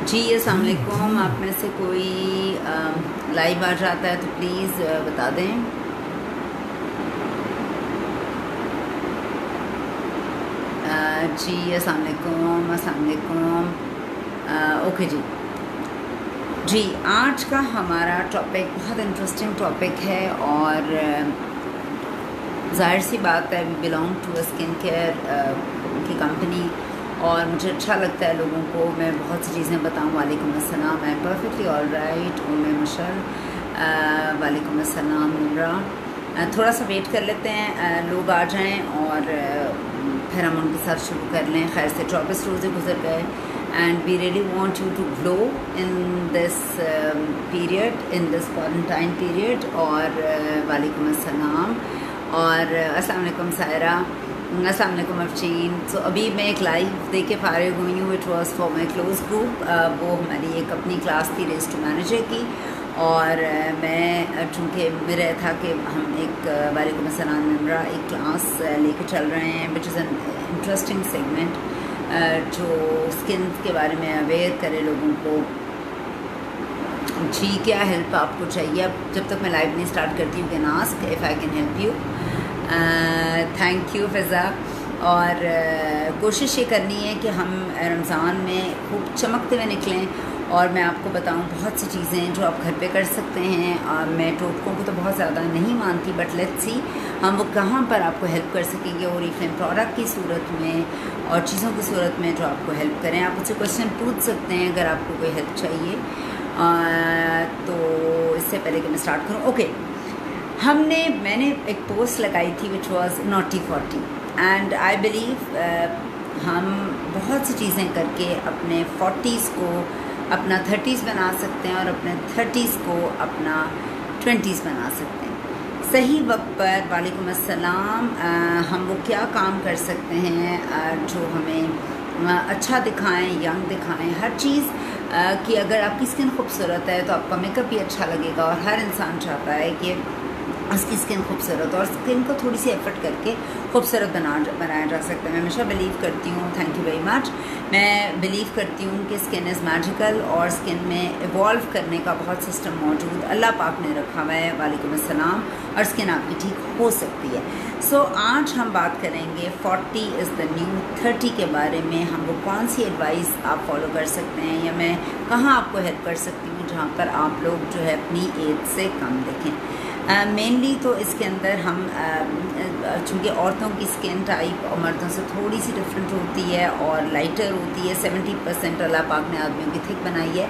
जी अस्सलाम वालेकुम। आप में से कोई लाइव आ जाता है तो प्लीज़ बता दें। जी अस्सलाम वालेकुम। ओके जी, आज का हमारा टॉपिक बहुत इंटरेस्टिंग टॉपिक है और ज़ाहिर सी बात है, we belong to a skin care की कंपनी और मुझे अच्छा लगता है लोगों को मैं बहुत सी चीज़ें बताऊँ। वालेकुम अस्सलाम, I am perfectly all right. Umme Mushal, वालेकुम अस्सलाम निमरा। थोड़ा सा वेट कर लेते हैं, लोग आ जाएं और फिर हम उनके साथ शुरू कर लें। खैर से 24 रोज़े गुजर गए and we really want you to glow in this period, in this quarantine period. और वालेकुम अस्सलाम और अस्सलाम वालेकुम सायरा, अस्सलाम वालेकुम अफशीन। सो अभी मैं एक लाइव दे के फारिग हुई हूँ। It was for my close group. वो हमारी एक अपनी क्लास थी रेस टू मैनेजर की और मैं चूँकि मेरा था कि हम एक वालेकुम अस्सलाम निमरा एक क्लास लेके चल रहे हैं which is an interesting segment जो स्किन के बारे में अवेयर करे लोगों को। जी, क्या हेल्प आपको चाहिए? अब जब तक मैं लाइव नहीं स्टार्ट करती हूँ can ask if I can help you. Thank you Fiza. और कोशिश ये करनी है कि हम रमज़ान में खूब चमकते हुए निकलें और मैं आपको बताऊं बहुत सी चीज़ें जो आप घर पे कर सकते हैं। मैं टोटकों को तो बहुत ज़्यादा नहीं मानती, बट लेट्स सी हम वो कहाँ पर आपको हेल्प कर सकेंगे और रिफ्लेम प्रोडक्ट की सूरत में और चीज़ों की सूरत में जो आपको हेल्प करें। आप मुझसे क्वेश्चन पूछ सकते हैं अगर आपको कोई हेल्प चाहिए। तो इससे पहले कि मैं स्टार्ट करूँ, ओके, मैंने एक पोस्ट लगाई थी which was naughty 40 and I believe हम बहुत सी चीज़ें करके अपने 40s को अपना 30s बना सकते हैं और अपने 30s को अपना 20s बना सकते हैं। सही वक्त पर वालेकुम अस्सलाम हम वो क्या काम कर सकते हैं जो हमें अच्छा दिखाएं, यंग दिखाएं, हर चीज़ कि अगर आपकी स्किन खूबसूरत है तो आपका मेकअप भी अच्छा लगेगा और हर इंसान चाहता है कि उसकी स्किन खूबसूरत और स्किन को थोड़ी सी एफर्ट करके खूबसूरत बनाया जा सकता है। मैं हमेशा बिलीव करती हूँ, थैंक यू वेरी मच, मैं बिलीव करती हूँ कि स्किन इज़ मैजिकल और स्किन में इवॉल्व करने का बहुत सिस्टम मौजूद अल्लाह पाक ने रखा हुआ है। वालेकुम अस्सलाम। और स्किन आपकी ठीक हो सकती है। सो आज हम बात करेंगे 40 इज़ द न्यू 30 के बारे में। हम वो कौन सी एडवाइस आप फॉलो कर सकते हैं या मैं कहाँ आपको हेल्प कर सकती हूँ जहाँ पर आप लोग जो है अपनी एज से कम दिखें। मेनली तो इसके अंदर हम चूँकि औरतों की स्किन टाइप और मर्दों से थोड़ी सी डिफरेंट होती है और लाइटर होती है, 70% अल्लाह पाक ने आदमियों की थिक बनाई है,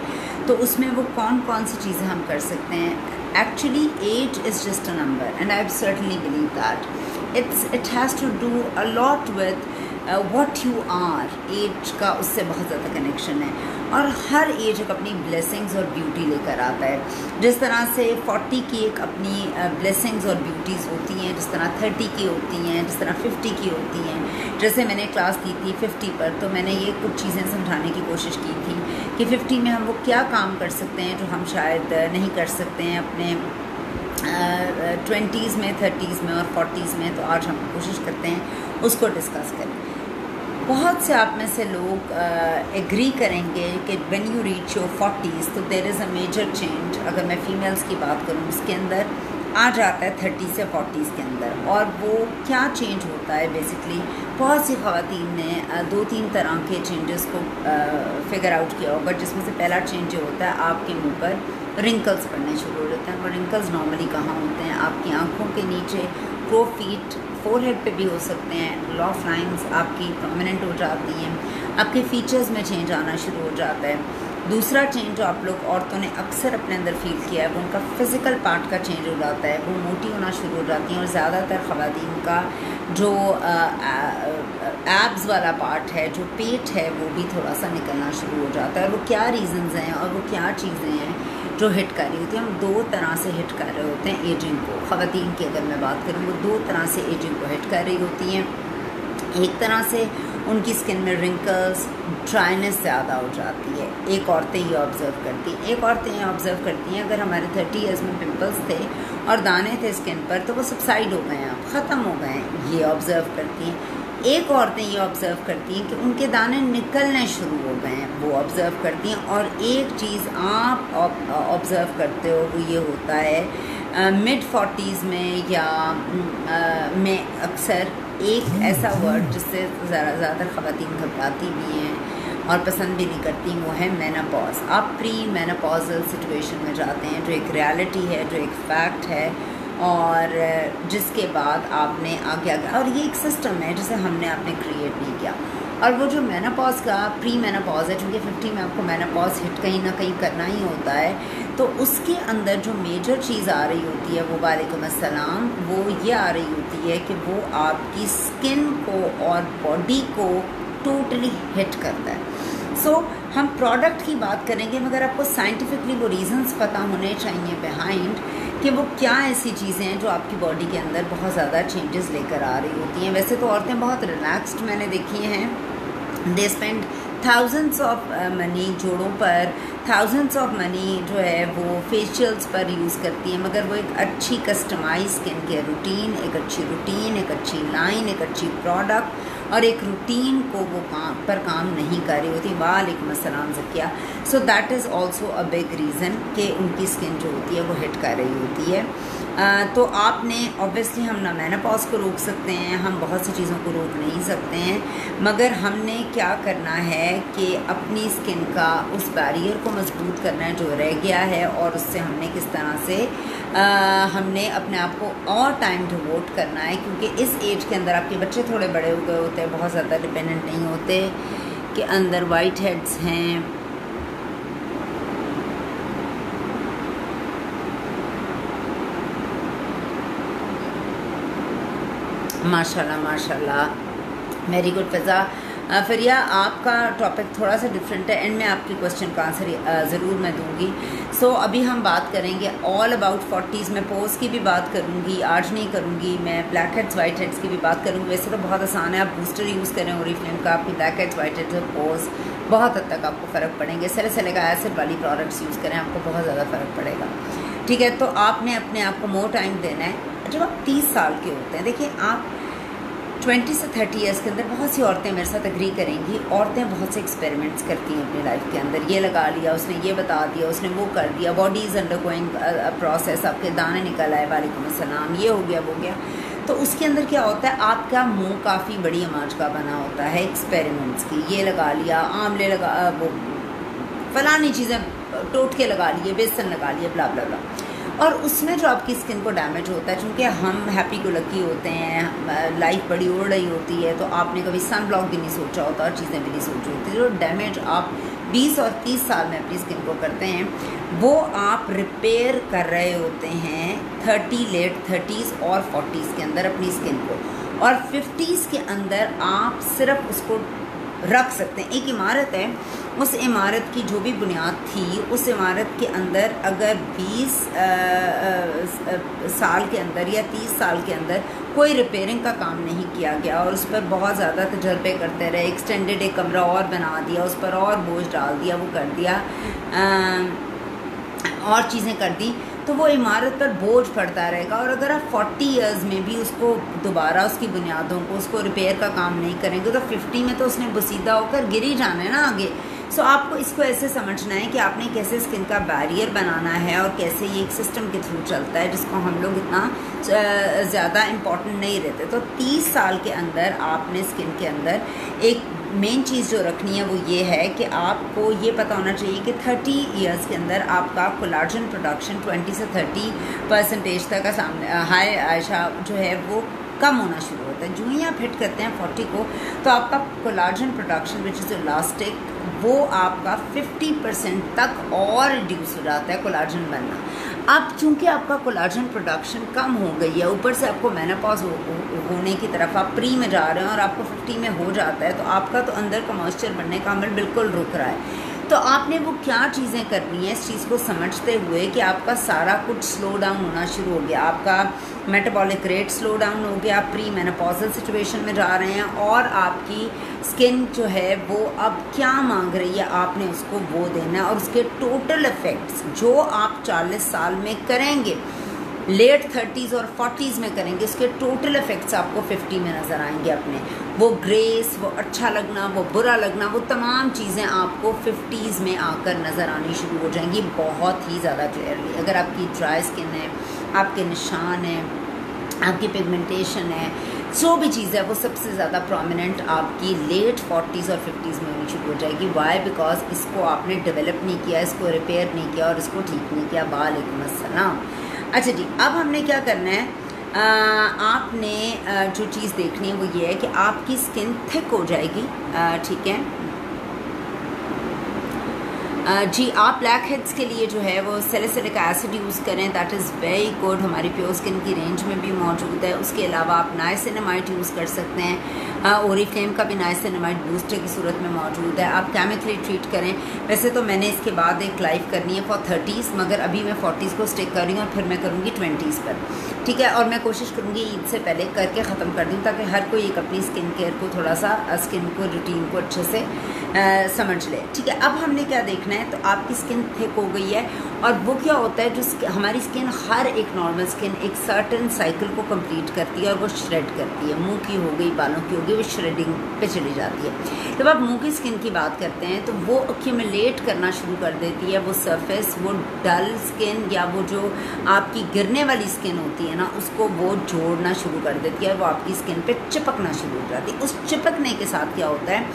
तो उसमें वो कौन कौन सी चीज़ें हम कर सकते हैं। Actually age is just a number and I certainly believe that it has to do a lot with what you are. Age का उससे बहुत ज़्यादा कनेक्शन है और हर एज एक अपनी ब्लेसिंग्स और ब्यूटी लेकर आता है। जिस तरह से 40 की एक अपनी ब्लेसिंग्स और ब्यूटीज़ होती हैं, जिस तरह 30 की होती हैं, जिस तरह 50 की होती हैं। जैसे मैंने क्लास दी थी 50 पर, तो मैंने ये कुछ चीज़ें समझाने की कोशिश की थी कि 50 में हम वो क्या काम कर सकते हैं जो हम शायद नहीं कर सकते हैं अपने 20s में, 30s में और 40s में। तो आज हम कोशिश करते हैं उसको डिस्कस करें। बहुत से आप में से लोग एग्री करेंगे कि when you reach your 40s तो there is a major change. अगर मैं फ़ीमेल्स की बात करूँ उसके अंदर आ जाता है 30 से 40s के अंदर। और वो क्या चेंज होता है बेसिकली, बहुत सी ख़वातीन ने 2-3 तरह के चेंजेस को फिगर आउट किया होगा, जिसमें से पहला चेंज जो होता है आपके मुंह पर रिंकल्स पड़ने शुरू हो जाते हैं। वो रिंकल्स नॉर्मली कहाँ होते हैं? आपकी आँखों के नीचे, प्रो फीट, फोरहेड पे भी हो सकते हैं। लॉफ लाइंस आपकी प्रोमिनेंट हो जाती हैं, आपके फीचर्स में चेंज आना शुरू हो जाता है। दूसरा चेंज जो आप लोग औरतों ने अक्सर अपने अंदर फील किया है वो उनका फिज़िकल पार्ट का चेंज हो जाता है। वो मोटी होना शुरू हो जाती हैं और ज़्यादातर ख़वातीन का जो एब्स वाला पार्ट है, जो पेट है, वो भी थोड़ा सा निकलना शुरू हो जाता है। वो क्या रीज़न्स हैं और वो क्या चीज़ें हैं जो हिट कर रही होती हैं? हम 2 तरह से हिट कर रहे होते हैं एजिंग को। ख़वातीन की अगर मैं बात करूँ वो 2 तरह से एजिंग को हिट कर रही होती हैं। एक तरह से उनकी स्किन में रिंकल्स, ड्राइनेस ज़्यादा हो जाती है। एक औरतें ये ऑब्ज़र्व करती हैं। एक औरतें ये ऑब्ज़र्व करती हैं अगर हमारे 30 ईयर्स में पिंपल्स थे और दाने थे स्किन पर तो वो सबसाइड हो गए हैं, अब ख़त्म हो गए हैं, ये ऑब्ज़र्व करती हैं। एक औरतें ये ऑब्ज़र्व करती हैं कि उनके दाने निकलने शुरू हो गए हैं, वो ऑब्ज़र्व करती हैं। और एक चीज़ आप ऑब्ज़र्व करते हो वो ये होता है मिड 40s में या में अक्सर एक ऐसा वर्ड जिससे ज़्यादातर ख़वातीन घबराती भी हैं और पसंद भी नहीं करती, वो है मेनोपॉज। आप प्री मेनोपॉजल सिचुएशन में जाते हैं, जो एक रियलिटी है, जो एक फैक्ट है, और जिसके बाद आपने आगे और ये एक सिस्टम है जिसे हमने आपने क्रिएट नहीं किया। और वो जो मेनोपॉज का प्री मेनोपॉज है, चूँकि 50 में आपको मेनोपॉज हिट कहीं ना कहीं करना ही होता है, तो उसके अंदर जो मेजर चीज़ आ रही होती है वो वालेकुम अस्सलाम, वो ये आ रही होती है कि वो आपकी स्किन को और बॉडी को टोटली हिट करता है। हम प्रोडक्ट की बात करेंगे, मगर आपको साइंटिफिकली वो रीज़न्स पता होने चाहिए बिहाइंड कि वो क्या ऐसी चीज़ें हैं जो आपकी बॉडी के अंदर बहुत ज़्यादा चेंजेस लेकर आ रही होती हैं। वैसे तो औरतें बहुत रिलैक्स्ड मैंने देखी हैं, they spend thousands of money जोड़ों पर, थाउजेंड्स ऑफ मनी जो है वो फेशियल्स पर यूज़ करती हैं, मगर वो एक अच्छी कस्टमाइज स्किन केयर रूटीन, एक अच्छी रूटीन, एक अच्छी लाइन, एक अच्छी प्रोडक्ट और एक रूटीन को वो काम नहीं कर रही होती। वालेकुम अस्सलाम Zakia. So that is also a big reason कि उनकी स्किन जो होती है वो हिट कर रही होती है। तो आपने ऑब्वियसली हम ना मेनोपॉज को रोक सकते हैं, हम बहुत सी चीज़ों को रोक नहीं सकते हैं, मगर हमने क्या करना है कि अपनी स्किन का उस बैरियर को मजबूत करना है जो रह गया है, और उससे हमने किस तरह से हमने अपने आप को और टाइम डिवोट करना है, क्योंकि इस एज के अंदर आपके बच्चे थोड़े बड़े हो गए होते हैं, बहुत ज़्यादा डिपेंडेंट नहीं होते कि अंदर वाइट हेड्स हैं, माशाल्लाह माशाल्लाह, वेरी गुड फ़िज़ा। फ़रिया, आपका टॉपिक थोड़ा सा डिफरेंट है, एंड में आपके क्वेश्चन का आंसर ज़रूर मैं दूंगी। अभी हम बात करेंगे ऑल अबाउट 40s में, पोज की भी बात करूंगी, आज नहीं करूंगी मैं, ब्लैक हेड्स वाइट हेड्स की भी बात करूंगी। वैसे तो बहुत आसान है, आप बूस्टर यूज़ करें ओरिफ्लेम का, आपकी ब्लैक हेड्स वाइट हेड्स और पोज बहुत हद तक आपको फ़र्क पड़ेंगे। सैलिसिलिक एसिड वाली प्रोडक्ट्स यूज़ करें, आपको बहुत ज़्यादा फ़र्क पड़ेगा। ठीक है, तो आपने अपने आप को मोर टाइम देना है। जब आप 30 साल के होते हैं, देखिए आप 20 से 30 ईयर्स के अंदर, बहुत सी औरतें मेरे साथ एग्री करेंगी, औरतें बहुत से एक्सपेरिमेंट्स करती हैं अपनी लाइफ के अंदर। ये लगा लिया उसने, ये बता दिया उसने, वो कर दिया, body is under going process, आपके दाने निकल आए, वालेकुम अस्सलाम, ये हो गया वो गया। तो उसके अंदर क्या होता है, आपका मुंह काफ़ी बड़ी आमाज का बना होता है एक्सपेरिमेंट्स की। ये लगा लिया, आंवले लगा, वो फलानी चीज़ें टोटके लगा लिए, बेसन लगा लिए, ब्ला ब्ला ब्ला। और उसमें जो आपकी स्किन को डैमेज होता है, क्योंकि हम हैप्पी गो लकी होते हैं, लाइफ बड़ी उड़ रही होती है, तो आपने कभी सन ब्लॉक भी नहीं सोचा होता और चीज़ें भी नहीं सोची होती। जो डैमेज आप 20 और 30 साल में अपनी स्किन को करते हैं, वो आप रिपेयर कर रहे होते हैं लेट 30s और 40s के अंदर अपनी स्किन को, और 50s के अंदर आप सिर्फ उसको रख सकते हैं। एक इमारत है, उस इमारत की जो भी बुनियाद थी, उस इमारत के अंदर अगर 20 साल के अंदर या 30 साल के अंदर कोई रिपेयरिंग का काम नहीं किया गया और उस पर बहुत ज़्यादा तजर्बे करते रहे, एक्सटेंडेड एक कमरा और बना दिया, उस पर और बोझ डाल दिया, वो कर दिया, और चीज़ें कर दी, तो वो इमारत पर बोझ पड़ता रहेगा। और अगर आप 40 इयर्स में भी उसको दोबारा उसकी बुनियादों को, उसको रिपेयर का काम नहीं करेंगे, तो 50 में तो उसने बसीदा होकर गिर ही जाना है ना आगे। आपको इसको ऐसे समझना है कि आपने कैसे स्किन का बैरियर बनाना है और कैसे ये एक सिस्टम के थ्रू चलता है, जिसको हम लोग इतना ज़्यादा इम्पॉर्टेंट नहीं रहते। तो 30 साल के अंदर आपने स्किन के अंदर एक मेन चीज़ जो रखनी है वो ये है कि आपको ये पता होना चाहिए कि 30 इयर्स के अंदर आपका कोलाजन प्रोडक्शन 20 से 30% तक का सामने हाई आयशा जो है वो कम होना शुरू होता है। जो ही आप हिट करते हैं 40 को, तो आपका collagen production which is elastic, वो आपका 50% तक और रिड्यूस हो जाता है कोलाजन बनना। अब चूंकि आपका कोलाजन प्रोडक्शन कम हो गई है, ऊपर से आपको मेनोपॉज होने की तरफ आप प्री में जा रहे हैं और आपको 50 में हो जाता है, तो आपका तो अंदर का मॉइस्चर बनने का अमल बिल्कुल रुक रहा है। तो आपने वो क्या चीज़ें करनी है, इस चीज़ को समझते हुए कि आपका सारा कुछ स्लो डाउन होना शुरू हो गया, आपका मेटाबॉलिक रेट स्लो डाउन हो गया, आप प्री मेनोपॉजल सिचुएशन में जा रहे हैं, और आपकी स्किन जो है वो अब क्या मांग रही है, आपने उसको वो देना है। और उसके टोटल इफ़ेक्ट्स जो आप 40 साल में करेंगे लेट 30s और 40s में करेंगे, उसके टोटल इफ़ेक्ट्स आपको 50 में नज़र आएंगे अपने। वो ग्रेस, वो अच्छा लगना, वो बुरा लगना, वो तमाम चीज़ें आपको 50s में आकर नज़र आनी शुरू हो जाएंगी बहुत ही ज़्यादा क्लियरली। अगर आपकी ड्राई स्किन है, आपके निशान हैं, आपकी पिगमेंटेशन है, जो भी चीज़ है वो सबसे ज़्यादा प्रोमिनेंट आपकी लेट 40s और 50s में होनी शुरू हो जाएगी। वाई? बिकॉज इसको आपने डेवलप नहीं किया, इसको रिपेयर नहीं किया और इसको ठीक नहीं किया। वालेकुम अस्सलाम। अच्छा जी, अब हमने क्या करना है, आपने जो चीज़ देखनी है वो ये है कि आपकी स्किन थिक हो जाएगी, ठीक है जी। आप ब्लैक हेड्स के लिए जो है वो सैलिसिलिक एसिड यूज़ करें, दैट इज़ वेरी गुड, हमारी प्योर स्किन की रेंज में भी मौजूद है। उसके अलावा आप नाइसिनामाइड यूज़ कर सकते हैं, ओरिफ्लेम का भी नाइसिनामाइड बूस्टर की सूरत में मौजूद है। आप केमिकली ट्रीट करें। वैसे तो मैंने इसके बाद एक लाइव करनी है फॉर 30s, मगर अभी मैं 40s को स्टिक कर रही हूँ और फिर मैं करूँगी 20s पर, ठीक है। और मैं कोशिश करूँगी ईद से पहले करके ख़त्म कर दूँ ताकि हर कोई एक अपनी स्किन केयर को थोड़ा सा स्किन को रूटीन को अच्छे से समझ ले, ठीक है। अब हमने क्या देखना है, तो आपकी स्किन थिक हो गई है और वो क्या होता है, जो हमारी स्किन, हर एक नॉर्मल स्किन एक सर्टन साइकिल को कंप्लीट करती है और वो श्रेड करती है। मुंह की हो गई, बालों की हो गई, वो श्रेडिंग पे चली जाती है। जब आप मुंह की स्किन की बात करते हैं तो वो एक्यूमुलेट करना शुरू कर देती है, वो सरफेस, वो डल स्किन या वो जो आपकी गिरने वाली स्किन होती है ना, उसको वो जोड़ना शुरू कर देती है और वो आपकी स्किन पे चिपकना शुरू हो जाती है। उस चिपकने के साथ क्या होता है,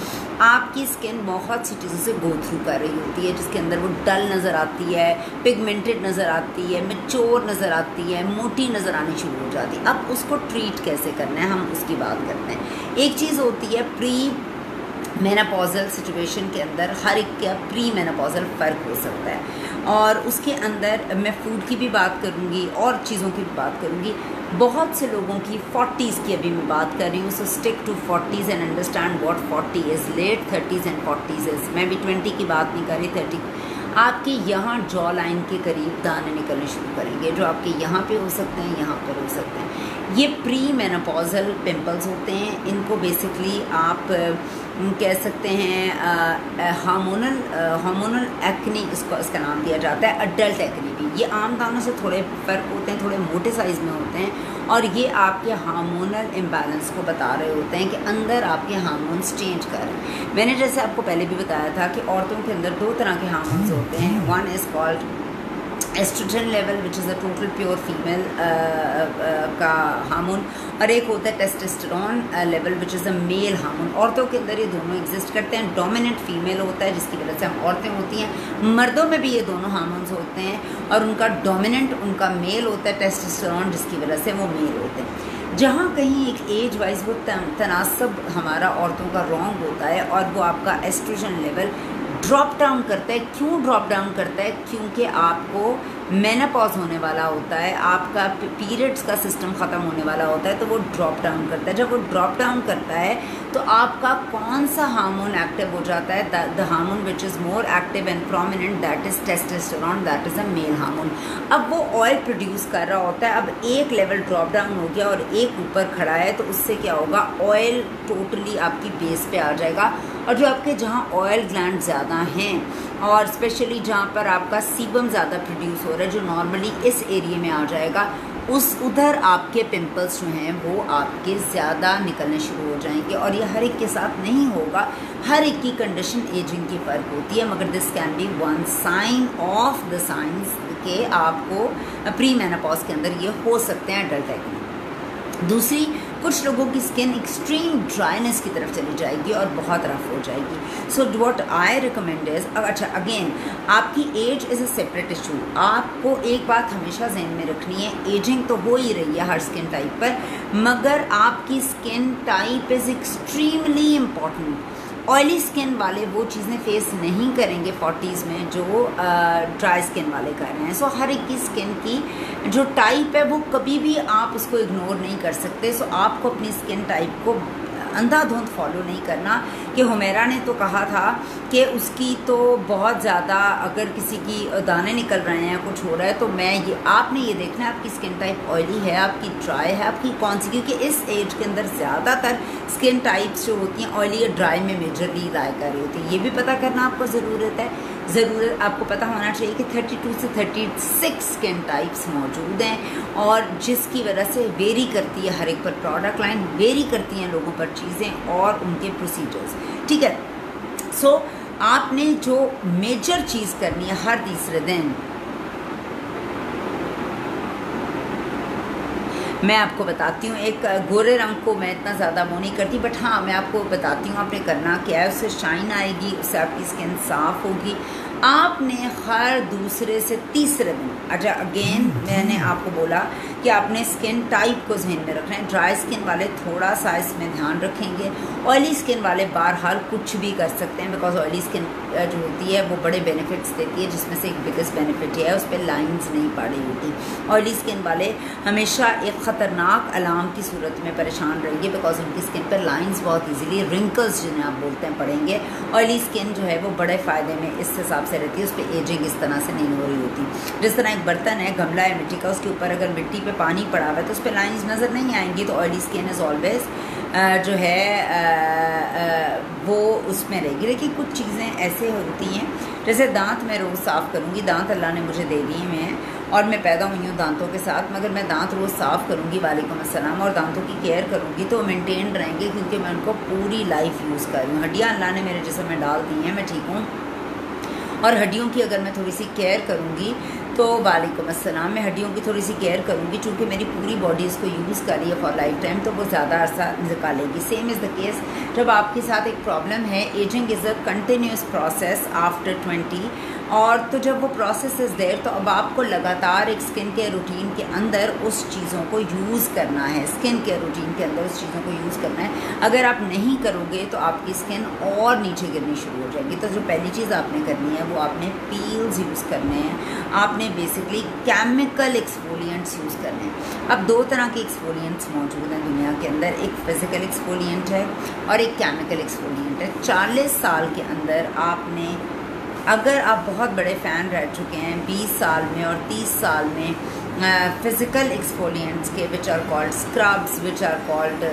आपकी स्किन बहुत सी चीज़ों से गो थ्रू कर रही होती है, जिसके अंदर वो डल नज़र आती है, पिगमेंटेड नज़र आती है, मैच्योर नज़र आती है, मोटी नज़र आनी शुरू हो जाती है। अब उसको ट्रीट कैसे करना है, हम उसकी बात करते हैं। एक चीज़ होती है प्री मेनोपॉजल सिचुएशन के अंदर, हर एक का प्री मेनोपॉजल फ़र्क हो सकता है और उसके अंदर मैं फूड की भी बात करूँगी और चीज़ों की भी बात करूँगी। बहुत से लोगों की 40s की अभी मैं बात कर रही हूँ, so stick to 40s and understand what 40 is. Late 30s and 40s is, मैं भी 20 की बात नहीं कर रही, 30। आपके यहाँ जॉ लाइन के करीब दाने निकलने शुरू करेंगे, जो आपके यहाँ पे हो सकते हैं, यहाँ पर हो सकते हैं। ये प्री मेनोपॉजल पिंपल्स होते हैं। इनको बेसिकली आप कह सकते हैं हार्मोनल एक्नी, इसका नाम दिया जाता है, अडल्ट एक्नी भी। ये आम दानों से थोड़े फ़र्क होते हैं, थोड़े मोटे साइज़ में होते हैं और ये आपके हार्मोनल इम्बैलेंस को बता रहे होते हैं कि अंदर आपके हार्मोन्स चेंज कर रहे हैं। मैंने जैसे आपको पहले भी बताया था कि औरतों के अंदर 2 तरह के हार्मोन्स होते हैं। One is called estrogen level which is a total pure female का हार्मोन, और एक होता है testosterone level which is a male hormone. औरतों के अंदर ये दोनों एग्जिस्ट करते हैं। डोमिनेंट फीमेल होता है जिसकी वजह से हम औरतें होती हैं। मर्दों में भी ये दोनों हार्मोन्स होते हैं और उनका डोमिनेंट उनका मेल होता है टेस्टोस्टेरोन, जिसकी वजह से वो मेल होते हैं। जहाँ कहीं एक एज वाइज वो तनासब हमारा औरतों का रॉन्ग होता है और वो आपका एस्ट्रोजन लेवल ड्रॉप डाउन करता है। क्यों ड्रॉप डाउन करता है? क्योंकि आपको मेनोपॉज होने वाला होता है, आपका पीरियड्स का सिस्टम ख़त्म होने वाला होता है, तो वो ड्रॉप डाउन करता है। जब वो ड्रॉप डाउन करता है तो आपका कौन सा हार्मोन एक्टिव हो जाता है? The hormone which is more active and prominent, that is testosterone, that is a male hormone. अब वो ऑयल प्रोड्यूस कर रहा होता है। अब एक लेवल ड्रॉप डाउन हो गया और एक ऊपर खड़ा है, तो उससे क्या होगा, ऑयल टोटली आपकी बेस पे आ जाएगा और जो आपके जहाँ ऑयल ग्लैंड ज़्यादा हैं और स्पेशली जहाँ पर आपका सीबम ज़्यादा प्रोड्यूस हो रहा है, जो नॉर्मली इस एरिया में आ जाएगा, उधर आपके पिंपल्स जो हैं वो आपके ज़्यादा निकलने शुरू हो जाएंगे। और ये हर एक के साथ नहीं होगा, हर एक की कंडीशन एजिंग की फ़र्क होती है, मगर this can be one sine of the science के आपको प्री मेनोपॉज के अंदर ये हो सकते हैं अडल्ट एक्ने। दूसरी, कुछ लोगों की स्किन एक्सट्रीम ड्राइनेस की तरफ चली जाएगी और बहुत रफ हो जाएगी। So what I recommend is, अच्छा अगेन आपकी age is a separate issue. आपको एक बात हमेशा जहन में रखनी है, एजिंग तो हो ही रही है हर स्किन टाइप पर, मगर आपकी skin type is extremely important. Oily skin वाले वो चीज़ें फेस नहीं करेंगे 40s में जो ड्राई स्किन वाले कर रहे हैं। सो हर एक की स्किन की जो टाइप है वो कभी भी आप उसको इग्नोर नहीं कर सकते। सो आपको अपनी स्किन टाइप को अंधाधुंध फॉलो नहीं करना कि हुमैरा ने तो कहा था कि उसकी तो बहुत ज़्यादा अगर किसी की दाने निकल रहे हैं, कुछ हो रहा है, तो आपने ये देखना है आपकी स्किन टाइप ऑयली है, आपकी ड्राई है, आपकी कौन सी, क्योंकि इस एज के अंदर ज़्यादातर स्किन टाइप्स जो होती हैं ऑयली या ड्राई में मेजरली लाया कर रही होती है। ये भी पता करना आपको ज़रूरत है। ज़रूरत आपको पता होना चाहिए कि 32 से 36 स्किन टाइप्स मौजूद हैं और जिसकी वजह से वेरी करती है हर एक पर प्रोडक्ट लाइन, वेरी करती हैं लोगों पर चीज़ें और उनके प्रोसीजर्स, ठीक है। सो आपने जो मेजर चीज़ करनी है हर तीसरे दिन, मैं आपको बताती हूँ, एक गोरे रंग को मैं इतना ज़्यादा वो नहीं करती, बट हाँ मैं आपको बताती हूँ आपने करना क्या है। उससे शाइन आएगी, उससे आपकी स्किन साफ़ होगी। आपने हर दूसरे से तीसरे दिन, अच्छा अगेन मैंने आपको बोला कि आपने स्किन टाइप को जहन में रखना है। ड्राई स्किन वाले थोड़ा सा इसमें ध्यान रखेंगे, ऑयली स्किन वाले बहरहाल कुछ भी कर सकते हैं, बिकॉज ऑयली स्किन जो होती है वो बड़े बेनिफिट्स देती है, जिसमें से एक बिगेस्ट बेनिफिट है उस पर लाइंस नहीं पड़ी होती। ऑयली स्किन वाले हमेशा एक ख़तरनाक अलार्म की सूरत में परेशान रहेंगे, बिकॉज उनकी स्किन पर लाइंस बहुत ईजीली, रिंकल्स जिन्हें आप बोलते हैं, पड़ेंगे। ऑयली स्किन जो है वो बड़े फ़ायदे में इस हिसाब से रहती है, उस पर एजिंग इस तरह से नहीं हो रही होती। जिस तरह एक बर्तन है, गमला है मिट्टी का, उसके ऊपर अगर मिट्टी पे पानी पड़ा हुआ है तो उस पर लाइंस नज़र नहीं आएंगी। तो ऑयली स्किन इज़ ऑलवेज जो है वो उसमें रहेगी। लेकिन कुछ चीज़ें ऐसे होती हैं, जैसे दांत मैं रोज़ साफ़ करूँगी, दांत अल्लाह ने मुझे दे दिए हैं और मैं पैदा हुई हूँ दांतों के साथ, मगर मैं दांत रोज़ साफ़ करूँगी, वालेकुम अस्सलाम, और दांतों की केयर करूँगी तो मेंटेन रहेंगे, क्योंकि मैं उनको पूरी लाइफ यूज़ कर रही हूँ। हड्डियाँ अल्लाह ने मेरे जिस्म में डाल दी हैं, मैं ठीक हूँ, और हड्डियों की अगर मैं थोड़ी सी केयर करूँगी तो वालेकुम अस्सलाम, मैं हड्डियों की थोड़ी सी केयर करूँगी, चूँकि मेरी पूरी बॉडी इसको यूज़ कर रही है फॉर लाइफ टाइम, तो वो ज़्यादा अर्सा निकालेगी। सेम इज़ द केस जब आपके साथ एक प्रॉब्लम है, ageing is a continuous process after 20, और तो जब वो प्रोसेस इज़ देयर तो अब आपको लगातार एक स्किन केयर रूटीन के अंदर उस चीज़ों को यूज़ करना है, स्किन केयर रूटीन के अंदर उस चीज़ों को यूज़ करना है। अगर आप नहीं करोगे तो आपकी स्किन और नीचे गिरनी शुरू हो जाएगी। तो जो पहली चीज़ आपने करनी है वो आपने पील्स यूज़ करने हैं, आपने बेसिकली केमिकल एक्सफोलिएंट्स यूज़ करने हैं। अब दो तरह के एक्सफोलिएंट्स मौजूद हैं दुनिया के अंदर, एक फिज़िकल एक्सफोलिएंट है और एक केमिकल एक्सफोलिएंट है। 40 साल के अंदर आपने, अगर आप बहुत बड़े फ़ैन रह चुके हैं 20 साल में और 30 साल में फ़िज़िकल एक्सफोलिएंट्स के, which are called scrubs, which are called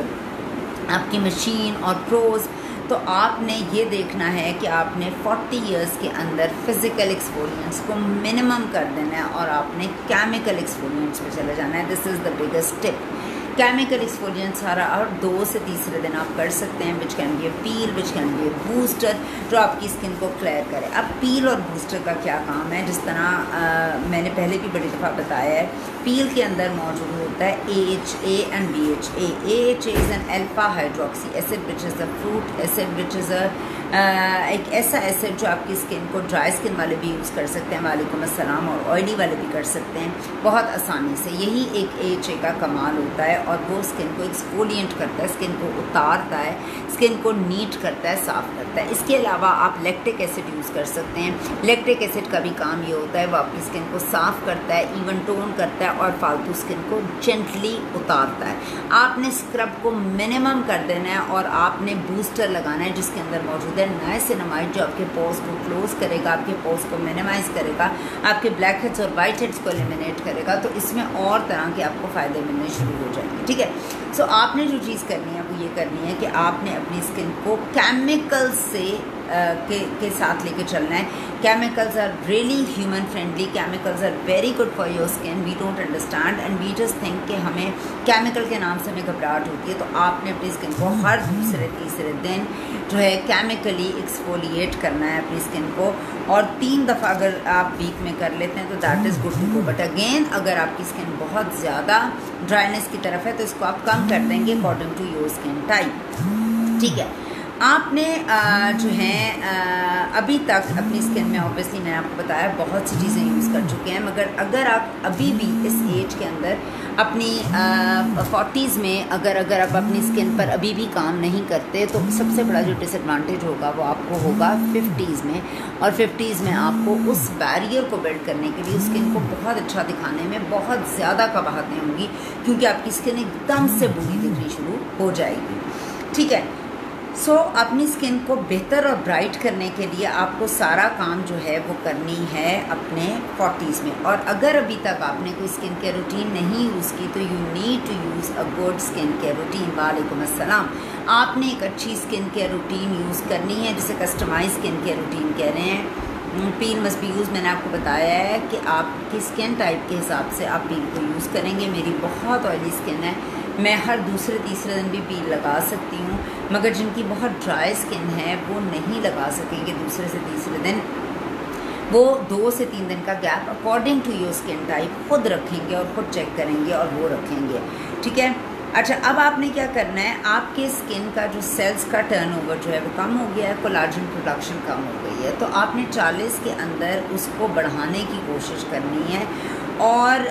आपकी मशीन और प्रोज, तो आपने ये देखना है कि आपने 40 इयर्स के अंदर फ़िज़िकल एक्सफोलिएंट्स को मिनिमम कर देना है और आपने केमिकल एक्सफोलिएंट्स पे चले जाना है। This is the biggest tip. Chemical exfoliant सारा और 2 से तीसरे दिन आप कर सकते हैं, which can be A peel, which can be A booster, जो आपकी स्किन को क्लियर करे। अब पील और बूस्टर का क्या काम है, जिस तरह मैंने पहले भी बड़ी दफ़ा बताया है, पील के अंदर मौजूद होता है AHA and BHA। AHA is an alpha hydroxy acid which is a fruit acid, which is एक ऐसा एसिड जो आपकी स्किन को, ड्राई स्किन वाले भी यूज़ कर सकते हैं, वालेकुम अस्सलाम, और ऑयली वाले भी कर सकते हैं बहुत आसानी से। यही एक AHA का कमाल होता है और वो स्किन को एक्सफोलिएंट करता है, स्किन को उतारता है, स्किन को नीट करता है, साफ़ करता है। इसके अलावा आप लैक्टिक एसिड यूज़ कर सकते हैं। लैक्टिक एसिड का भी काम ये होता है, वो आपकी स्किन को साफ़ करता है, इवन टोन करता है और फालतू स्किन को जेंटली उतारता है। आपने स्क्रब को मिनिमम कर देना है और आपने बूस्टर लगाना है, जिसके अंदर मौजूद है नाइसिनामाइड, जो आपके पोर्स को क्लोज करेगा, आपके पोर्स को मिनिमाइज़ करेगा, आपके ब्लैक हेड्स और वाइट हेड्स को एलिमिनेट करेगा। तो इसमें और तरह के आपको फ़ायदे मिलने शुरू हो जाएंगे, ठीक है। सो आपने जो चीज़ करनी है वो ये करनी है कि आपने अपनी स्किन को केमिकल्स से के साथ लेके चलना है। Chemicals are really human friendly, chemicals are very good for your skin. We don't understand and we just think कि हमें केमिकल के नाम से हमें घबराहट होती है। तो आपने अपनी स्किन को हर दूसरे तीसरे दिन जो है केमिकली एक्सफोलिएट करना है अपनी स्किन को, और 3 दफ़ा अगर आप वीक में कर लेते हैं तो that is good to go. But again अगर आपकी स्किन बहुत ज़्यादा ड्राइनेस की तरफ है तो इसको आप कम कर देंगे according to your skin type, ठीक है। आपने जो है अभी तक अपनी स्किन में, ऑब्वियसली मैंने आपको बताया, बहुत सी चीज़ें यूज़ कर चुके हैं, मगर अगर आप अभी भी इस एज के अंदर अपनी 40s में अगर आप अपनी स्किन पर अभी भी काम नहीं करते तो सबसे बड़ा जो डिसएडवांटेज होगा वो आपको होगा 50s में। और 50s में आपको उस बैरियर को बिल्ड करने के लिए स्किन को बहुत अच्छा दिखाने में बहुत ज़्यादा कबाहतें होंगी, क्योंकि आपकी स्किन एकदम से बुरी दिखनी शुरू हो जाएगी, ठीक है। सो अपनी स्किन को बेहतर और ब्राइट करने के लिए आपको सारा काम जो है वो करनी है अपने 40s में। और अगर अभी तक आपने कोई स्किन केयर रूटीन नहीं यूज़ की तो you need to use a good skin care routine. वालेकुम अस्सलाम। आपने एक अच्छी स्किन केयर रूटीन यूज़ करनी है, जिसे कस्टमाइज स्किन केयर रूटीन कह रहे हैं। पील मस्ट बी यूज़, मैंने आपको बताया है कि आपकी स्किन टाइप के हिसाब से आप पील को यूज़ करेंगे। मेरी बहुत ऑयली स्किन है, मैं हर दूसरे तीसरे दिन भी पील लगा सकती हूँ, मगर जिनकी बहुत ड्राई स्किन है वो नहीं लगा सकेंगे दूसरे से तीसरे दिन, वो 2 से 3 दिन का gap according to your skin type खुद रखेंगे और खुद चेक करेंगे और वो रखेंगे, ठीक है। अच्छा, अब आपने क्या करना है, आपके स्किन का जो सेल्स का टर्नओवर जो है वो कम हो गया है, कोलाजन प्रोडक्शन कम हो गई है, तो आपने 40 के अंदर उसको बढ़ाने की कोशिश करनी है। और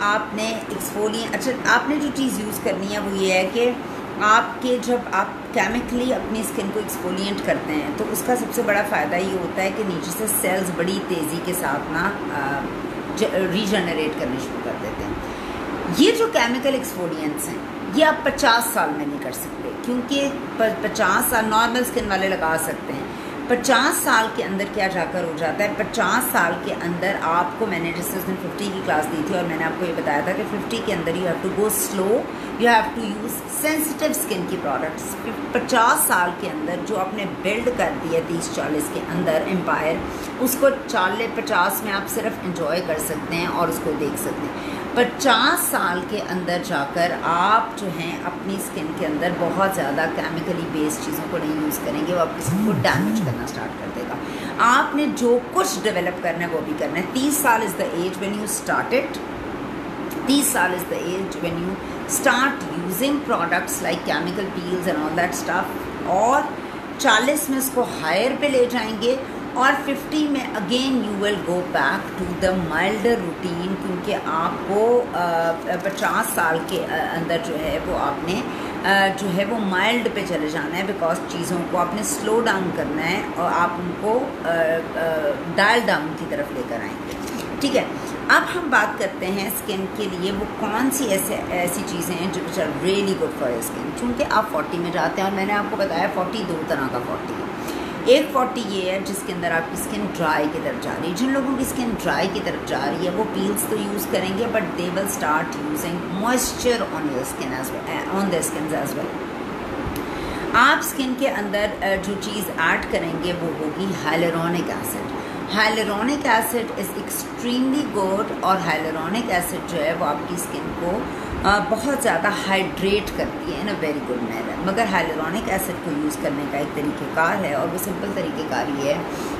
आपने एक्सफोलिएंट, अच्छा आपने जो चीज़ यूज़ करनी है वो ये है कि आपके जब आप केमिकली अपनी स्किन को एक्सफोलिएंट करते हैं तो उसका सबसे बड़ा फ़ायदा ये होता है कि नीचे से सेल्स बड़ी तेज़ी के साथ ना रीजनरेट करने शुरू कर देते हैं। ये जो केमिकल एक्सफोलिएंट्स हैं ये आप 50 साल में नहीं कर सकते, क्योंकि 50 साल नॉर्मल स्किन वाले लगा सकते हैं, 50 साल के अंदर क्या जाकर हो जाता है, 50 साल के अंदर आपको, मैंने जिस दिन 50 की क्लास दी थी और मैंने आपको ये बताया था कि 50 के अंदर you have to go slow, you have to use sensitive skin की प्रोडक्ट्स। 50 साल के अंदर जो आपने बिल्ड कर दिया 30-40 के अंदर एम्पायर, उसको 40-50 में आप सिर्फ इंजॉय कर सकते हैं और उसको देख सकते हैं। 50 साल के अंदर जाकर आप जो हैं अपनी स्किन के अंदर बहुत ज़्यादा केमिकली बेस्ड चीज़ों को नहीं यूज़ करेंगे, वो आपकी स्किन को डैमेज करना स्टार्ट कर देगा। आपने जो कुछ डेवलप करना है वो भी करना है। 30 साल is the age when you started, 30 साल is the age when you start using products like chemical peels and all that stuff, और 40 में उसको हायर पे ले जाएंगे और 50 में again you will go back to the milder routine, क्योंकि आपको 50 साल के अंदर जो है वो आपने जो है वो माइल्ड पे चले जाना है, बिकॉज चीज़ों को आपने स्लो डाउन करना है और आप उनको डायल डाउन की तरफ लेकर आएंगे, ठीक है। अब हम बात करते हैं स्किन के लिए वो कौन सी ऐसी चीज़ें हैं जो which are really good for your skin. चूँकि आप 40 में जाते हैं और मैंने आपको बताया 40 दो तरह का 40 है। एक 40 ये है जिसके अंदर आपकी स्किन ड्राई की तरफ जा रही है। जिन लोगों की स्किन ड्राई की तरफ जा रही है वो पील्स तो यूज़ करेंगे, but they will start using moisture on your skin as well, on their skin as well. आप स्किन के अंदर जो चीज़ ऐड करेंगे वो होगी hyaluronic acid. Hyaluronic acid is extremely good, और हाइलुरोनिक एसिड जो है वो आपकी स्किन को बहुत ज़्यादा हाइड्रेट करती है इन अ वेरी गुड मैनर। मगर हाइलुरोनिक एसिड को यूज़ करने का एक तरीक़ेकार है, और वो सिंपल तरीक़ेकार ये है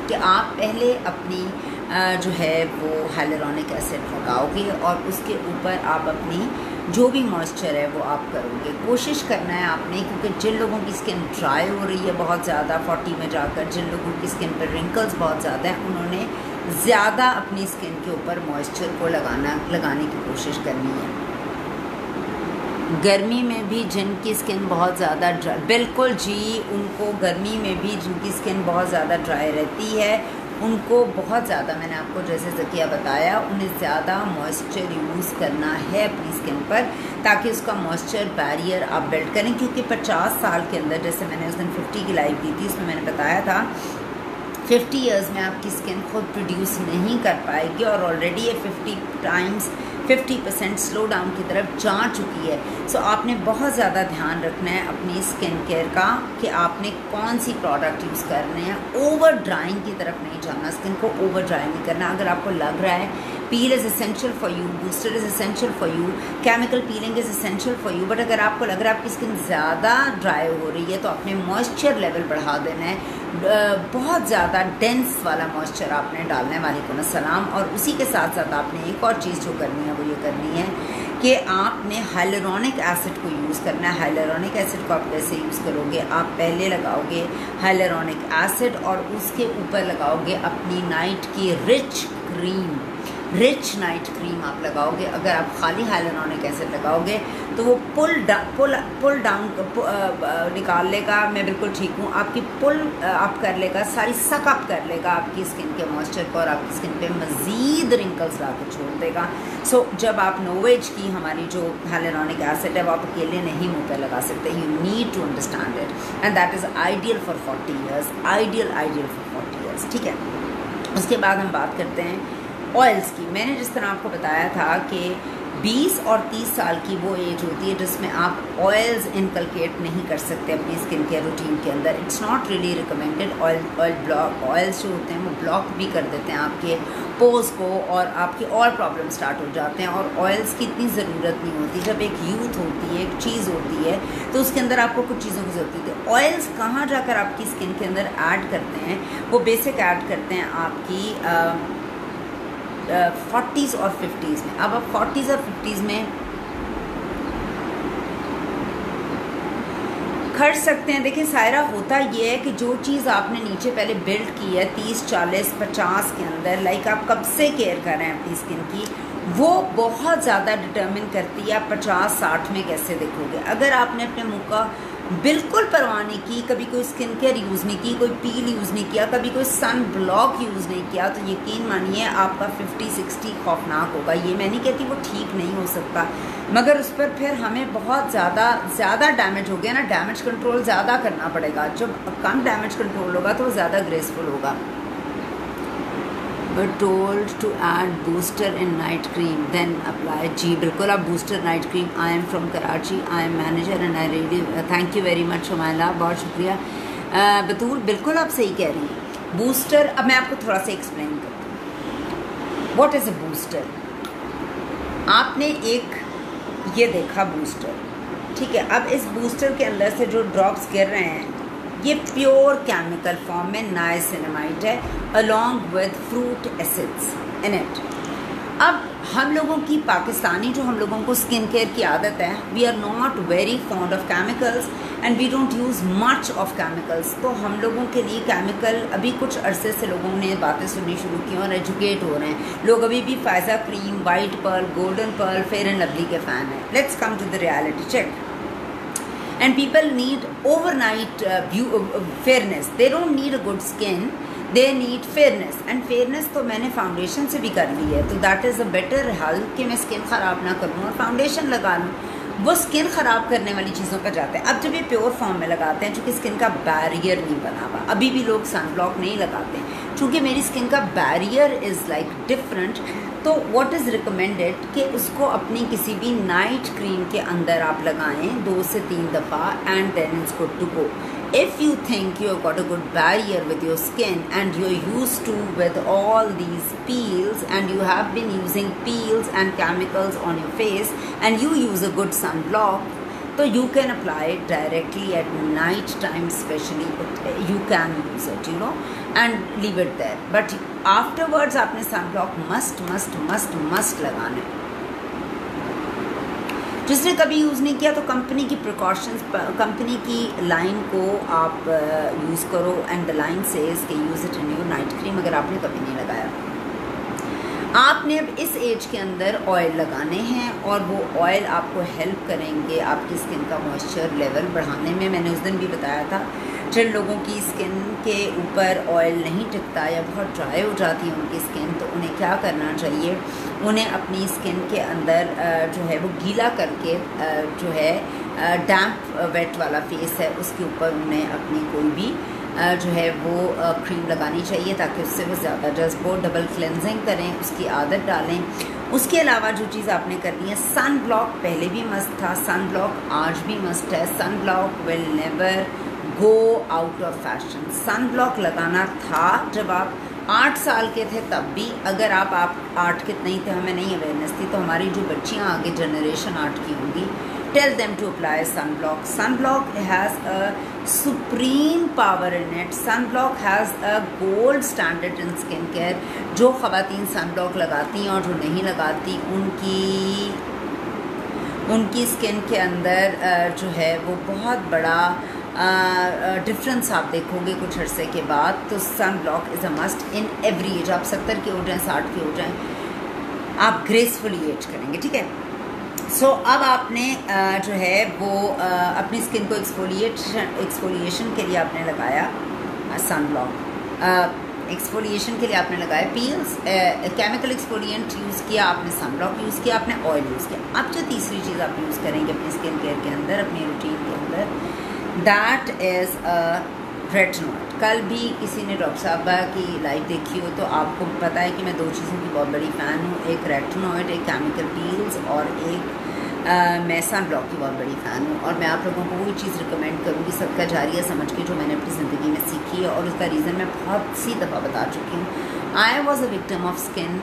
कि आप पहले अपनी जो है वो हाइलुरोनिक एसिड लगाओगे और उसके ऊपर आप अपनी जो भी मॉइस्चर है वो आप करोगे। कोशिश करना है आपने, क्योंकि जिन लोगों की स्किन ड्राई हो रही है बहुत ज़्यादा 40 में जाकर, जिन लोगों की स्किन पर रिंकल्स बहुत ज़्यादा हैं, उन्होंने ज़्यादा अपनी स्किन के ऊपर मॉइस्चर को लगाने की कोशिश करनी है। गर्मी में भी जिनकी स्किन बहुत ज़्यादा ड्राई, बिल्कुल जी, उनको गर्मी में भी जिनकी स्किन बहुत ज़्यादा ड्राई रहती है उनको बहुत ज़्यादा, मैंने आपको जैसे ज़किया बताया, उन्हें ज़्यादा मॉइस्चर यूज़ करना है अपनी स्किन पर, ताकि उसका मॉइस्चर बैरियर आप बिल्ड करें। क्योंकि 50 साल के अंदर, जैसे मैंने उस दिन 50 की लाइव दी थी, उसमें मैंने बताया था 50 ईयर्स में आपकी स्किन खुद प्रोड्यूस नहीं कर पाएगी, और ऑलरेडी ये 50% स्लो डाउन की तरफ जा चुकी है। सो आपने बहुत ज़्यादा ध्यान रखना है अपनी स्किन केयर का कि आपने कौन सी प्रोडक्ट यूज़ करने हैं। ओवर ड्राइंग की तरफ नहीं जाना, स्किन को ओवर ड्राई नहीं करना। अगर आपको लग रहा है peel is essential for you, booster is essential for you, chemical peeling is essential for you, but अगर आपको लग रहा है आपकी स्किन ज़्यादा ड्राई हो रही है तो आपने मॉइस्चर लेवल बढ़ा देना है। बहुत ज़्यादा डेंस वाला मॉइस्चर आपने डालना है, वालेकुम अस्सलाम। और उसी के साथ साथ आपने एक और चीज़ जो करनी है वो ये करनी है कि आपने हाइलुरोनिक एसिड को यूज़ करना है। हाइलुरोनिक एसिड को आप कैसे यूज़ करोगे, आप पहले लगाओगे हाइलुरोनिक एसिड और उसके ऊपर लगाओगे अपनी नाइट की रिच नाइट क्रीम आप लगाओगे। अगर आप खाली हाइलुरोनिक एसिड लगाओगे तो वो पुल डाउन निकाल लेगा, मैं बिल्कुल ठीक हूँ, आपकी पुल अप कर लेगा, सारी सक अप कर लेगा आपकी स्किन के मॉइस्चर को, और आपकी स्किन पे मज़ीद रिंकल्स ला के छोड़ देगा। सो जब आप नोवेज की हमारी जो हाइलुरोनिक एसिड है वो आप अकेले नहीं मुँह पे लगा सकते, you need to understand it, and that is ideal for 40 years, ideal for 40 years, ठीक है। उसके बाद हम बात करते हैं ऑयल्स की। मैंने जिस तरह आपको बताया था कि 20 और 30 साल की वो एज होती है जिसमें आप ऑयल्स इनकलकेट नहीं कर सकते अपनी स्किन केयर रूटीन के अंदर. It's not really recommended. Oils जो होते हैं वो ब्लॉक भी कर देते हैं आपके पोर्स को और आपकी और प्रॉब्लम स्टार्ट हो जाते हैं. और ऑयल्स की इतनी ज़रूरत नहीं होती. जब एक यूथ होती है, एक चीज़ होती है, तो उसके अंदर आपको कुछ चीज़ों की ज़रूरत होती है. ऑयल्स कहाँ जाकर आपकी स्किन के अंदर ऐड करते हैं? वो बेसिक ऐड करते हैं आपकी 40s और 50s में. अब आप 40s और 50s में खर्च सकते हैं. देखिए सायरा, होता ये है कि जो चीज़ आपने नीचे पहले बिल्ड की है 30, 40, 50 के अंदर, लाइक आप कब से केयर कर रहे हैं अपनी स्किन की, वो बहुत ज़्यादा डिटर्मिन करती है आप 50, 60 में कैसे देखोगे. अगर आपने अपने मुँह का बिल्कुल परवाह नहीं की, कभी कोई स्किन केयर यूज़ नहीं की, कोई पील यूज़ नहीं किया, कभी कोई सन ब्लॉक यूज़ नहीं किया, तो यकीन मानिए आपका 50-60 खौफनाक होगा. ये मैं नहीं कहती वो ठीक नहीं हो सकता, मगर उस पर फिर हमें बहुत ज़्यादा डैमेज हो गया ना. डैमेज कंट्रोल ज़्यादा करना पड़ेगा. जब कम डैमेज कंट्रोल होगा तो वो ज़्यादा ग्रेसफुल होगा. But told to add booster in night cream then apply. जी बिल्कुल, आप booster night cream. I am from Karachi. I am manager and I really thank you very much हुमायला, बहुत शुक्रिया. बतूल बिल्कुल आप सही कह रही हैं. बूस्टर, अब मैं आपको थोड़ा सा एक्सप्लेन करती हूँ. What is a booster? आपने एक ये देखा बूस्टर, ठीक है. अब इस बूस्टर के अंदर से जो ड्रॉप्स गिर रहे हैं ये प्योर केमिकल फॉर्म में नाइसिनामाइड है along with fruit acids in it. अब हम लोगों की पाकिस्तानी जो हम लोगों को स्किन केयर की आदत है, we are not very fond of chemicals and we don't use much of chemicals. तो हम लोगों के लिए केमिकल, अभी कुछ अरसे से लोगों ने बातें सुननी शुरू की और एजुकेट हो रहे हैं लोग. अभी भी Faiza cream, white pearl, golden pearl, fair and lovely के फ़ैन हैं. Let's come to the reality check. And people need overnight fairness. They don't need a good skin. They need fairness. And fairness तो मैंने foundation से भी कर ली है. तो that is a better हल कि मैं स्किन ख़राब ना करूँ और फाउंडेशन लगा लूँ. वो स्किन ख़राब करने वाली चीज़ों पर जाते हैं. अब जब ये प्योर फॉर्म में लगाते हैं, चूँकि स्किन का बैरियर नहीं बना हुआ, अभी भी लोग सन ब्लॉक नहीं लगाते. चूँकि मेरी स्किन का बैरियर इज़ लाइक डिफरेंट, तो व्हाट इज़ रिकमेंडेड कि उसको अपनी किसी भी नाइट क्रीम के अंदर आप लगाएं 2 से 3 दफ़ा and then it's good to go. If you think you have got a good barrier with your skin and you're used to with all these peels and you have been using peels and chemicals on your face and you use a good sunblock, so you can apply it directly at night time, especially you can use it, you know, and leave it there. But afterwards आपने sunblock must लगाना है. जिसने कभी use नहीं किया तो company की precautions, company की लाइन को आप यूज़ करो. एंड द लाइन सेज कि use it in your night cream. अगर आपने कभी नहीं लगाया, आपने अब इस एज के अंदर ऑयल लगाने हैं और वो ऑयल आपको हेल्प करेंगे आपकी स्किन का मॉइस्चर लेवल बढ़ाने में. मैंने उस दिन भी बताया था जिन लोगों की स्किन के ऊपर ऑयल नहीं टिकता या बहुत ड्राई हो जाती है उनकी स्किन, तो उन्हें क्या करना चाहिए, उन्हें अपनी स्किन के अंदर जो है वो गीला करके जो है डैम्प वेट वाला फेस है उसके ऊपर उन्हें अपनी कोई भी जो है वो क्रीम लगानी चाहिए ताकि उससे वो ज़्यादा जस्ट वो डबल क्लेंजिंग करें, उसकी आदत डालें. उसके अलावा जो चीज़ आपने करनी है, सन ब्लॉक पहले भी मस्त था, सन ब्लॉक आज भी मस्त है. Sun block will never go out of fashion. Sun block लगाना था जब आप 8 साल के थे तब भी. अगर आप 8 के नहीं थे, हमें नहीं अवेयरनेस थी, तो हमारी जो बच्चियाँ आगे जनरेशन 8 की होंगी, tell them to apply sunblock. Sunblock has a supreme power in it. Sunblock has a gold standard in skincare. जो ख़वातीन sunblock लगाती हैं और जो नहीं लगाती उनकी स्किन के अंदर जो है वो बहुत बड़ा डिफरेंस आप देखोगे कुछ अरसे के बाद. तो sunblock is a must in every age. आप 70 के हो जाएँ, 60 के हो जाएँ, आप ग्रेसफुली एज करेंगे, ठीक है. सो अब आपने जो है वो अपनी स्किन को एक्सफोलिएशन के लिए आपने लगाया सन ब्लॉक. एक्सफोलिएशन के लिए आपने लगाया पील्स, केमिकल एक्सफोलिएंट यूज़ किया, आपने सन ब्लॉक यूज़ किया, आपने ऑयल यूज़ किया. अब जो तीसरी चीज़ आप यूज़ करेंगे अपनी स्किन केयर के अंदर, अपनी रूटीन के अंदर, दैट इज़ रेटिनॉइड। कल भी किसी ने डॉक्टर साहबा की लाइव देखी हो तो आपको पता है कि मैं 2 चीज़ों की बहुत बड़ी फ़ैन हूँ, एक रेटिनॉइड, एक केमिकल पील्स, और एक मैं सनब्लॉक की बहुत बड़ी फ़ैन हूँ। और मैं आप लोगों को वही चीज़ रिकमेंड करूँगी सदका जारिया समझ के, जो मैंने अपनी ज़िंदगी में सीखी है, और उसका रीज़न मैं बहुत सी दफ़ा बता चुकी हूँ। I was a victim of skin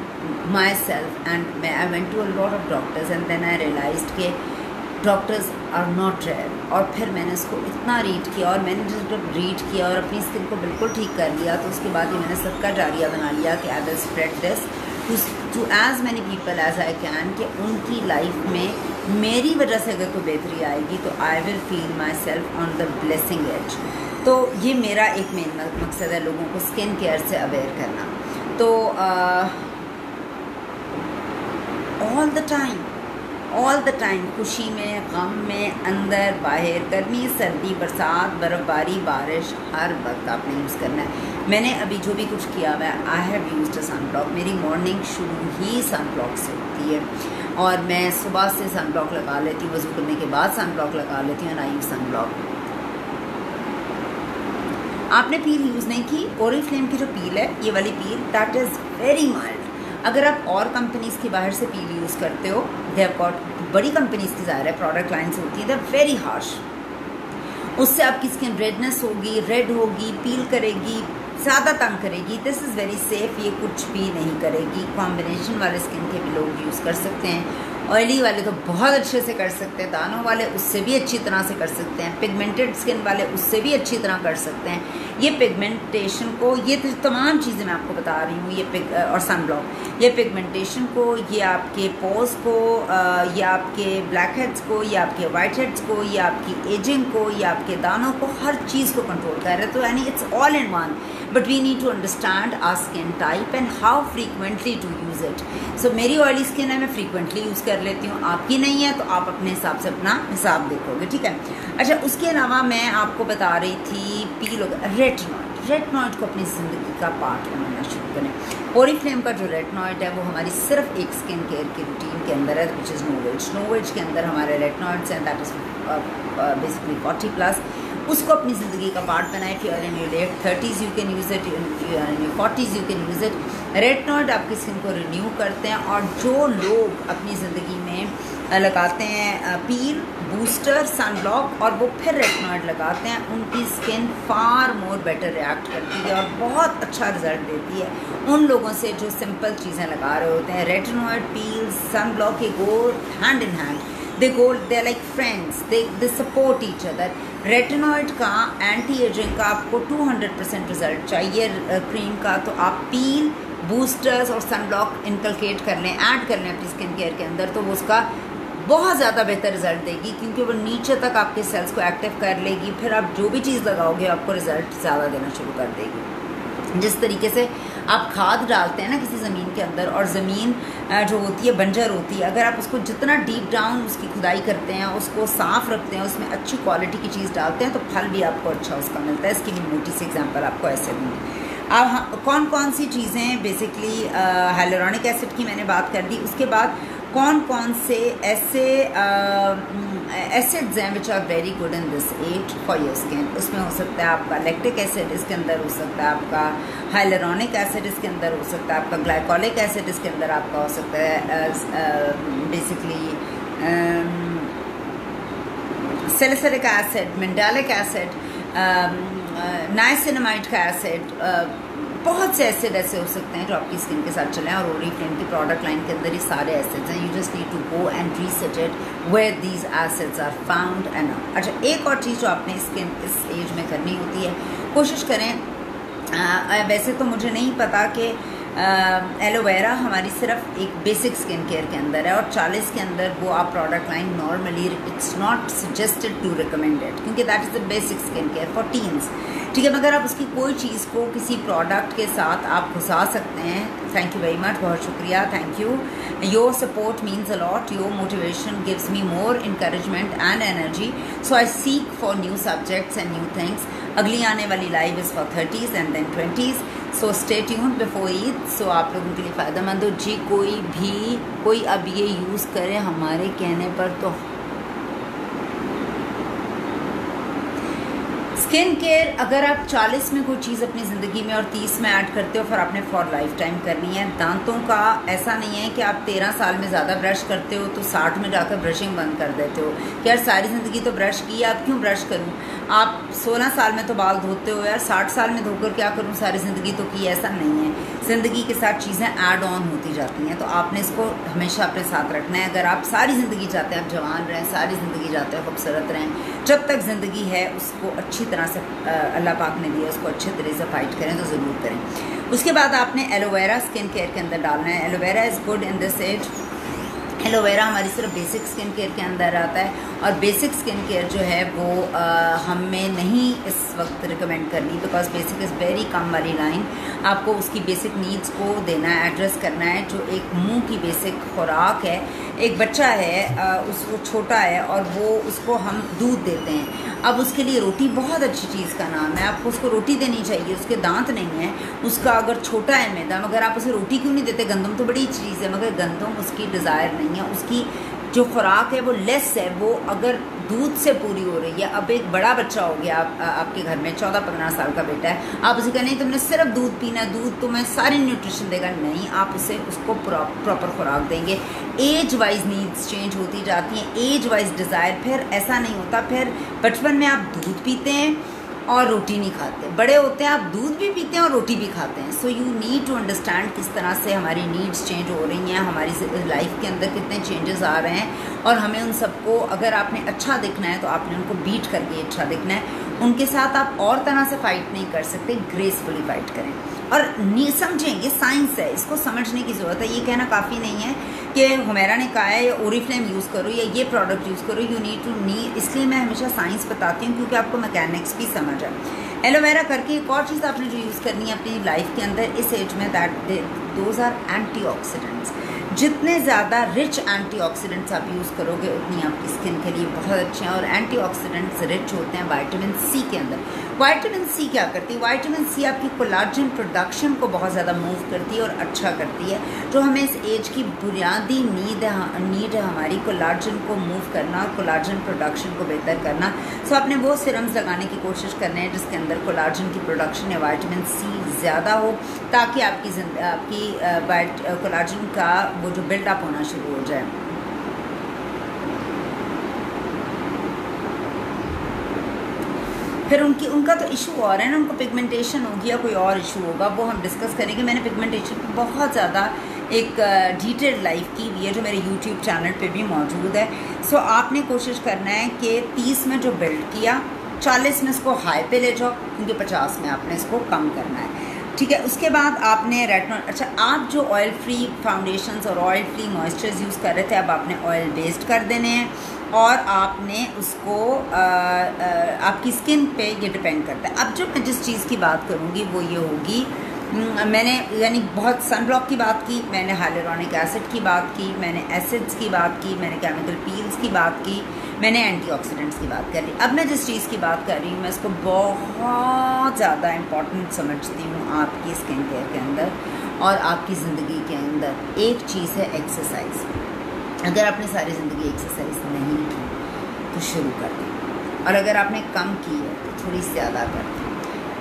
myself and I went to a lot of doctors and then I realized के डॉक्टर्स आर नॉट रेयर। और फिर मैंने उसको इतना रीड किया, और मैंने जब रीड किया और अपनी स्किन को बिल्कुल ठीक कर लिया, तो उसके बाद ही मैंने सदका जारिया बना लिया कि I will spread this to as many people as I can, कि उनकी लाइफ में मेरी वजह से अगर कोई बेहतरी आएगी तो I will feel myself on the blessing age. तो ये मेरा एक मेन मकसद है, लोगों को स्किन केयर से अवेयर करना। तो ऑल द टाइम खुशी में, गम में, अंदर बाहर, गर्मी सर्दी, बरसात, बर्फ़बारी, बारिश, हर वक्त आपने यूज़ करना है। मैंने अभी जो भी कुछ किया हुआ है, I have used a sunblock. मेरी मॉर्निंग शुरू ही सनब्लॉक से होती है, और मैं सुबह से सनब्लॉक लगा लेती हूँ, वज़ू करने के बाद सनब्लॉक लगा लेती हूँ, एंड आई यूज़ सनब्लॉक। आपने पील यूज़ नहीं की, ओरिफ्लेम की जो पील है, ये वाली पील, दैट इज़ वेरी माइल्ड। अगर आप और कंपनीज़ की बाहर से पील यूज़ करते हो, दे हैव गॉट, बड़ी कंपनीज़ की ज़ाहिर है प्रोडक्ट लाइन्स होती है, दे आर वेरी हार्श। उससे आपकी स्किन रेडनेस होगी, रेड होगी, पील करेगी, ज़्यादा तंग करेगी। दिस इज़ वेरी सेफ़, ये कुछ भी नहीं करेगी। कॉम्बिनेशन वाले स्किन के भी लोग यूज़ कर सकते हैं, ऑयली वाले तो बहुत अच्छे से कर सकते हैं, दानों वाले उससे भी अच्छी तरह से कर सकते हैं, पिगमेंटेड स्किन वाले उससे भी अच्छी तरह कर सकते हैं। ये पिगमेंटेशन को, ये तमाम चीज़ें मैं आपको बता रही हूँ, ये और सनब्लॉक, ये पिगमेंटेशन को, ये आपके पोर्स को, ये आपके ब्लैक हेड्स को, ये आपके वाइट हेड्स को, ये आपकी एजिंग को, ये आपके दानों को, हर चीज़ को कंट्रोल कर रहे हैं। तो यानी it's all in one, but we need to understand our skin type and how frequently to use it. So मेरी ऑयली स्किन है, मैं फ्रीक्वेंटली यूज़ कर लेती हूँ, आपकी नहीं है तो आप अपने हिसाब से अपना हिसाब देखोगे, ठीक है। अच्छा, उसके अलावा मैं आपको बता रही थी पील रेटिनॉइड को अपनी ज़िंदगी का पार्ट बनाना शुरू करें। ओरिफ्लेम का जो रेटिनॉइड है वो हमारी सिर्फ एक स्किन केयर की रूटीन के अंदर है, विच इज़ नोवेज के अंदर हमारे रेटिनॉइड्स हैं, दैट इज़ बेसिकली 40+। उसको अपनी ज़िंदगी का पार्ट बनाए। If you are in your late 30s you can use it, if you are in your 40s you can use it. Retinoid आपकी स्किन को रिन्यू करते हैं, और जो लोग अपनी ज़िंदगी में लगाते हैं पील, बूस्टर, सनब्लॉक, और वो फिर रेटिनॉइड लगाते हैं, उनकी स्किन फार मोर बेटर रिएक्ट करती है और बहुत अच्छा रिजल्ट देती है उन लोगों से जो सिंपल चीज़ें लगा रहे होते हैं। रेटिनॉइड, पील, सनब्लॉक ये go hand in hand, they are like friends, they support each other. Retinoid का, एंटी एजिंग का आपको 200% रिजल्ट चाहिए क्रीम का, तो आप पील, बूस्टर्स और सनब्लॉक इनकलकेट कर लें, ऐड कर लें अपनी स्किन केयर के अंदर, तो वो उसका बहुत ज़्यादा बेहतर रिजल्ट देगी, क्योंकि वो नीचे तक आपके सेल्स को एक्टिव कर लेगी। फिर आप जो भी चीज़ लगाओगे आपको रिजल्ट ज़्यादा देना शुरू कर देगी। जिस तरीके से आप खाद डालते हैं ना किसी ज़मीन के अंदर, और ज़मीन जो होती है बंजर होती है, अगर आप उसको जितना डीप डाउन उसकी खुदाई करते हैं, उसको साफ़ रखते हैं, उसमें अच्छी क्वालिटी की चीज़ डालते हैं, तो फल भी आपको अच्छा उसका मिलता है। इसकी भी मोटी सी एग्जांपल आपको ऐसे दूँगी। अब कौन कौन सी चीज़ें, बेसिकली हाइलुरोनिक एसिड की मैंने बात कर दी, उसके बाद कौन कौन से ऐसे एसिड्स हैं which are very good in this age for your skin. उसमें हो सकता है आपका लैक्टिक एसिड, इसके अंदर हो सकता है आपका हाइलुरोनिक एसिड, इसके अंदर हो सकता है आपका ग्लाइकोलिक एसिड, इसके अंदर आपका हो सकता है basically salicylic acid, mandelic acid, niacinamide का एसिड, बहुत से एसिड ऐसे हो सकते हैं जो आपकी स्किन के साथ चले हैं, और ओरिफ्लेम की प्रोडक्ट लाइन के अंदर ही सारे एसिड्स हैं। You just need to go and research it where these acids are found and. अच्छा, एक और चीज़ जो आपने स्किन इस एज में करनी होती है, कोशिश करें, वैसे तो मुझे नहीं पता कि एलोवेरा हमारी सिर्फ एक बेसिक स्किन केयर के अंदर है, और 40 के अंदर वो आप product line normally it's not suggested to recommended, क्योंकि that is the basic skin care for teens, ठीक है। मगर आप उसकी कोई चीज़ को किसी प्रोडक्ट के साथ आप घुसा सकते हैं। थैंक यू वेरी मच, बहुत शुक्रिया, thank you. Your support means a lot, your motivation gives me more encouragement and energy, so I seek for new subjects and new things. अगली आने वाली live is for 30s and then 20s, so stay tuned before Eid. So आप लोगों के लिए फ़ायदेमंद हो जी। कोई अब ये यूज़ करे हमारे कहने पर, तो स्किन केयर अगर आप 40 में कोई चीज़ अपनी ज़िंदगी में और 30 में ऐड करते हो फिर आपने फॉर लाइफ टाइम करनी है। दांतों का ऐसा नहीं है कि आप 13 साल में ज़्यादा ब्रश करते हो तो 60 में जाकर ब्रशिंग बंद कर देते हो कि यार सारी ज़िंदगी तो ब्रश की, आप क्यों ब्रश करूं। आप 16 साल में तो बाल धोते हो, यार 60 साल में धोकर क्या करूं, सारी ज़िंदगी तो की। ऐसा नहीं है, ज़िंदगी के साथ चीज़ें ऐड ऑन होती जाती हैं, तो आपने इसको हमेशा अपने साथ रखना है। अगर आप सारी ज़िंदगी चाहते हैं आप जवान रहें, सारी ज़िंदगी चाहते हैं खूबसूरत रहें, जब तक ज़िंदगी है उसको अच्छी तरह से अल्लाह पाक ने दिया, उसको अच्छे तरह से फाइट करें तो ज़रूर करें। उसके बाद आपने एलोवेरा स्किन केयर के अंदर डालना है। Aloe vera is good in this age. Aloe vera हमारी सिर्फ बेसिक स्किन केयर के अंदर आता है और बेसिक स्किन केयर जो है वो हमें नहीं इस वक्त रिकमेंड करनी, बिकॉज बेसिक इज़ वेरी कम वाली लाइन। आपको उसकी बेसिक नीड्स को देना है, एड्रेस करना है। जो एक मुंह की बेसिक खुराक है, एक बच्चा है उसको छोटा है और वो उसको हम दूध देते हैं, अब उसके लिए रोटी बहुत अच्छी चीज़ का नाम है, आपको उसको रोटी देनी चाहिए। उसके दांत नहीं है, उसका अगर छोटा है मैदा, मगर आप उसे रोटी क्यों नहीं देते। गंदम तो बड़ी चीज़ है मगर गंदम उसकी डिज़ायर नहीं है, उसकी जो खुराक है वो लेस है, वो अगर दूध से पूरी हो रही है। अब एक बड़ा बच्चा हो गया आपके घर में 14-15 साल का बेटा है, आप उसे कहें नहीं तुमने सिर्फ दूध पीना है, दूध तुम्हें सारी न्यूट्रिशन देगा, नहीं, आप उसे उसको प्रॉपर खुराक देंगे। एज वाइज नीड्स चेंज होती जाती हैं, एज वाइज डिज़ायर। फिर ऐसा नहीं होता, फिर बचपन में आप दूध पीते हैं और रोटी नहीं खाते, बड़े होते हैं आप दूध भी पीते हैं और रोटी भी खाते हैं। So you need to understand किस तरह से हमारी नीड्स चेंज हो रही हैं, हमारी लाइफ के अंदर कितने चेंजेस आ रहे हैं, और हमें उन सबको, अगर आपने अच्छा दिखना है तो आपने उनको बीट करके अच्छा दिखना है। उनके साथ आप और तरह से फाइट नहीं कर सकते, ग्रेसफुली फाइट करें और समझें ये साइंस है, इसको समझने की ज़रूरत है। ये कहना काफ़ी नहीं है कि हुमैरा ने कहा है या ओरिफ्लेम यूज़ करो या ये प्रोडक्ट यूज़ करो, यू नीड टू इसलिए मैं हमेशा साइंस बताती हूँ क्योंकि आपको मैकेनिक्स भी समझ है। एलोवेरा करके एक और चीज़ आपने जो यूज़ करनी है अपनी लाइफ के अंदर इस एज में, दोज आर एंटीऑक्सीडेंट्स। जितने ज़्यादा रिच एंटीऑक्सीडेंट्स आप यूज़ करोगे उतनी आपकी स्किन के लिए बहुत अच्छे हैं। और एंटीऑक्सीडेंट्स रिच होते हैं विटामिन सी के अंदर। विटामिन सी क्या करती है, विटामिन सी आपकी कोलाजन प्रोडक्शन को बहुत ज़्यादा मूव करती है और अच्छा करती है, जो हमें इस एज की बुनियादी नीड है हमारी, कोलाजन को मूव करना और कोलाजन प्रोडक्शन को बेहतर करना। सो आपने वो सिरम्स लगाने की कोशिश करने हैं जिसके अंदर कोलाजन की प्रोडक्शन या विटामिन सी ज़्यादा हो, ताकि आपकी कोलाजन का वो जो बिल्डअप होना शुरू हो जाए। फिर उनका तो इशू और है ना, उनको पिगमेंटेशन होगी या कोई और इशू होगा, वो हम डिस्कस करेंगे। मैंने पिगमेंटेशन की बहुत ज़्यादा एक डिटेल्ड लाइफ की हुई है जो मेरे यूट्यूब चैनल पे भी मौजूद है। सो आपने कोशिश करना है कि 30 में जो बिल्ड किया 40 में इसको हाई पे ले जाओ, क्योंकि 50 में आपने इसको कम करना है, ठीक है। उसके बाद आपने रेटिनॉल, अच्छा आप जो ऑयल फ्री फाउंडेशंस और ऑयल फ्री मॉइस्चर्स यूज़ कर रहे थे अब आपने ऑयल बेस्ड कर देने हैं, और आपने उसको आपकी स्किन पे ये डिपेंड करता है। अब जो मैं जिस चीज़ की बात करूँगी वो ये होगी, मैंने यानी बहुत सनब्लॉक की बात की, मैंने हाइलुरोनिक एसिड की बात की, मैंने एसिड्स की बात की, मैंने केमिकल पील्स की बात की, मैंने एंटीऑक्सीडेंट्स की बात करी। अब मैं जिस चीज़ की बात कर रही हूँ मैं इसको बहुत ज़्यादा इम्पॉर्टेंट समझती हूँ आपकी स्किन केयर के अंदर और आपकी ज़िंदगी के अंदर। एक चीज़ है एक्सरसाइज। अगर आपने सारी ज़िंदगी एक्सरसाइज नहीं की तो शुरू कर दें, और अगर आपने कम की है तो थोड़ी ज़्यादा कर दें।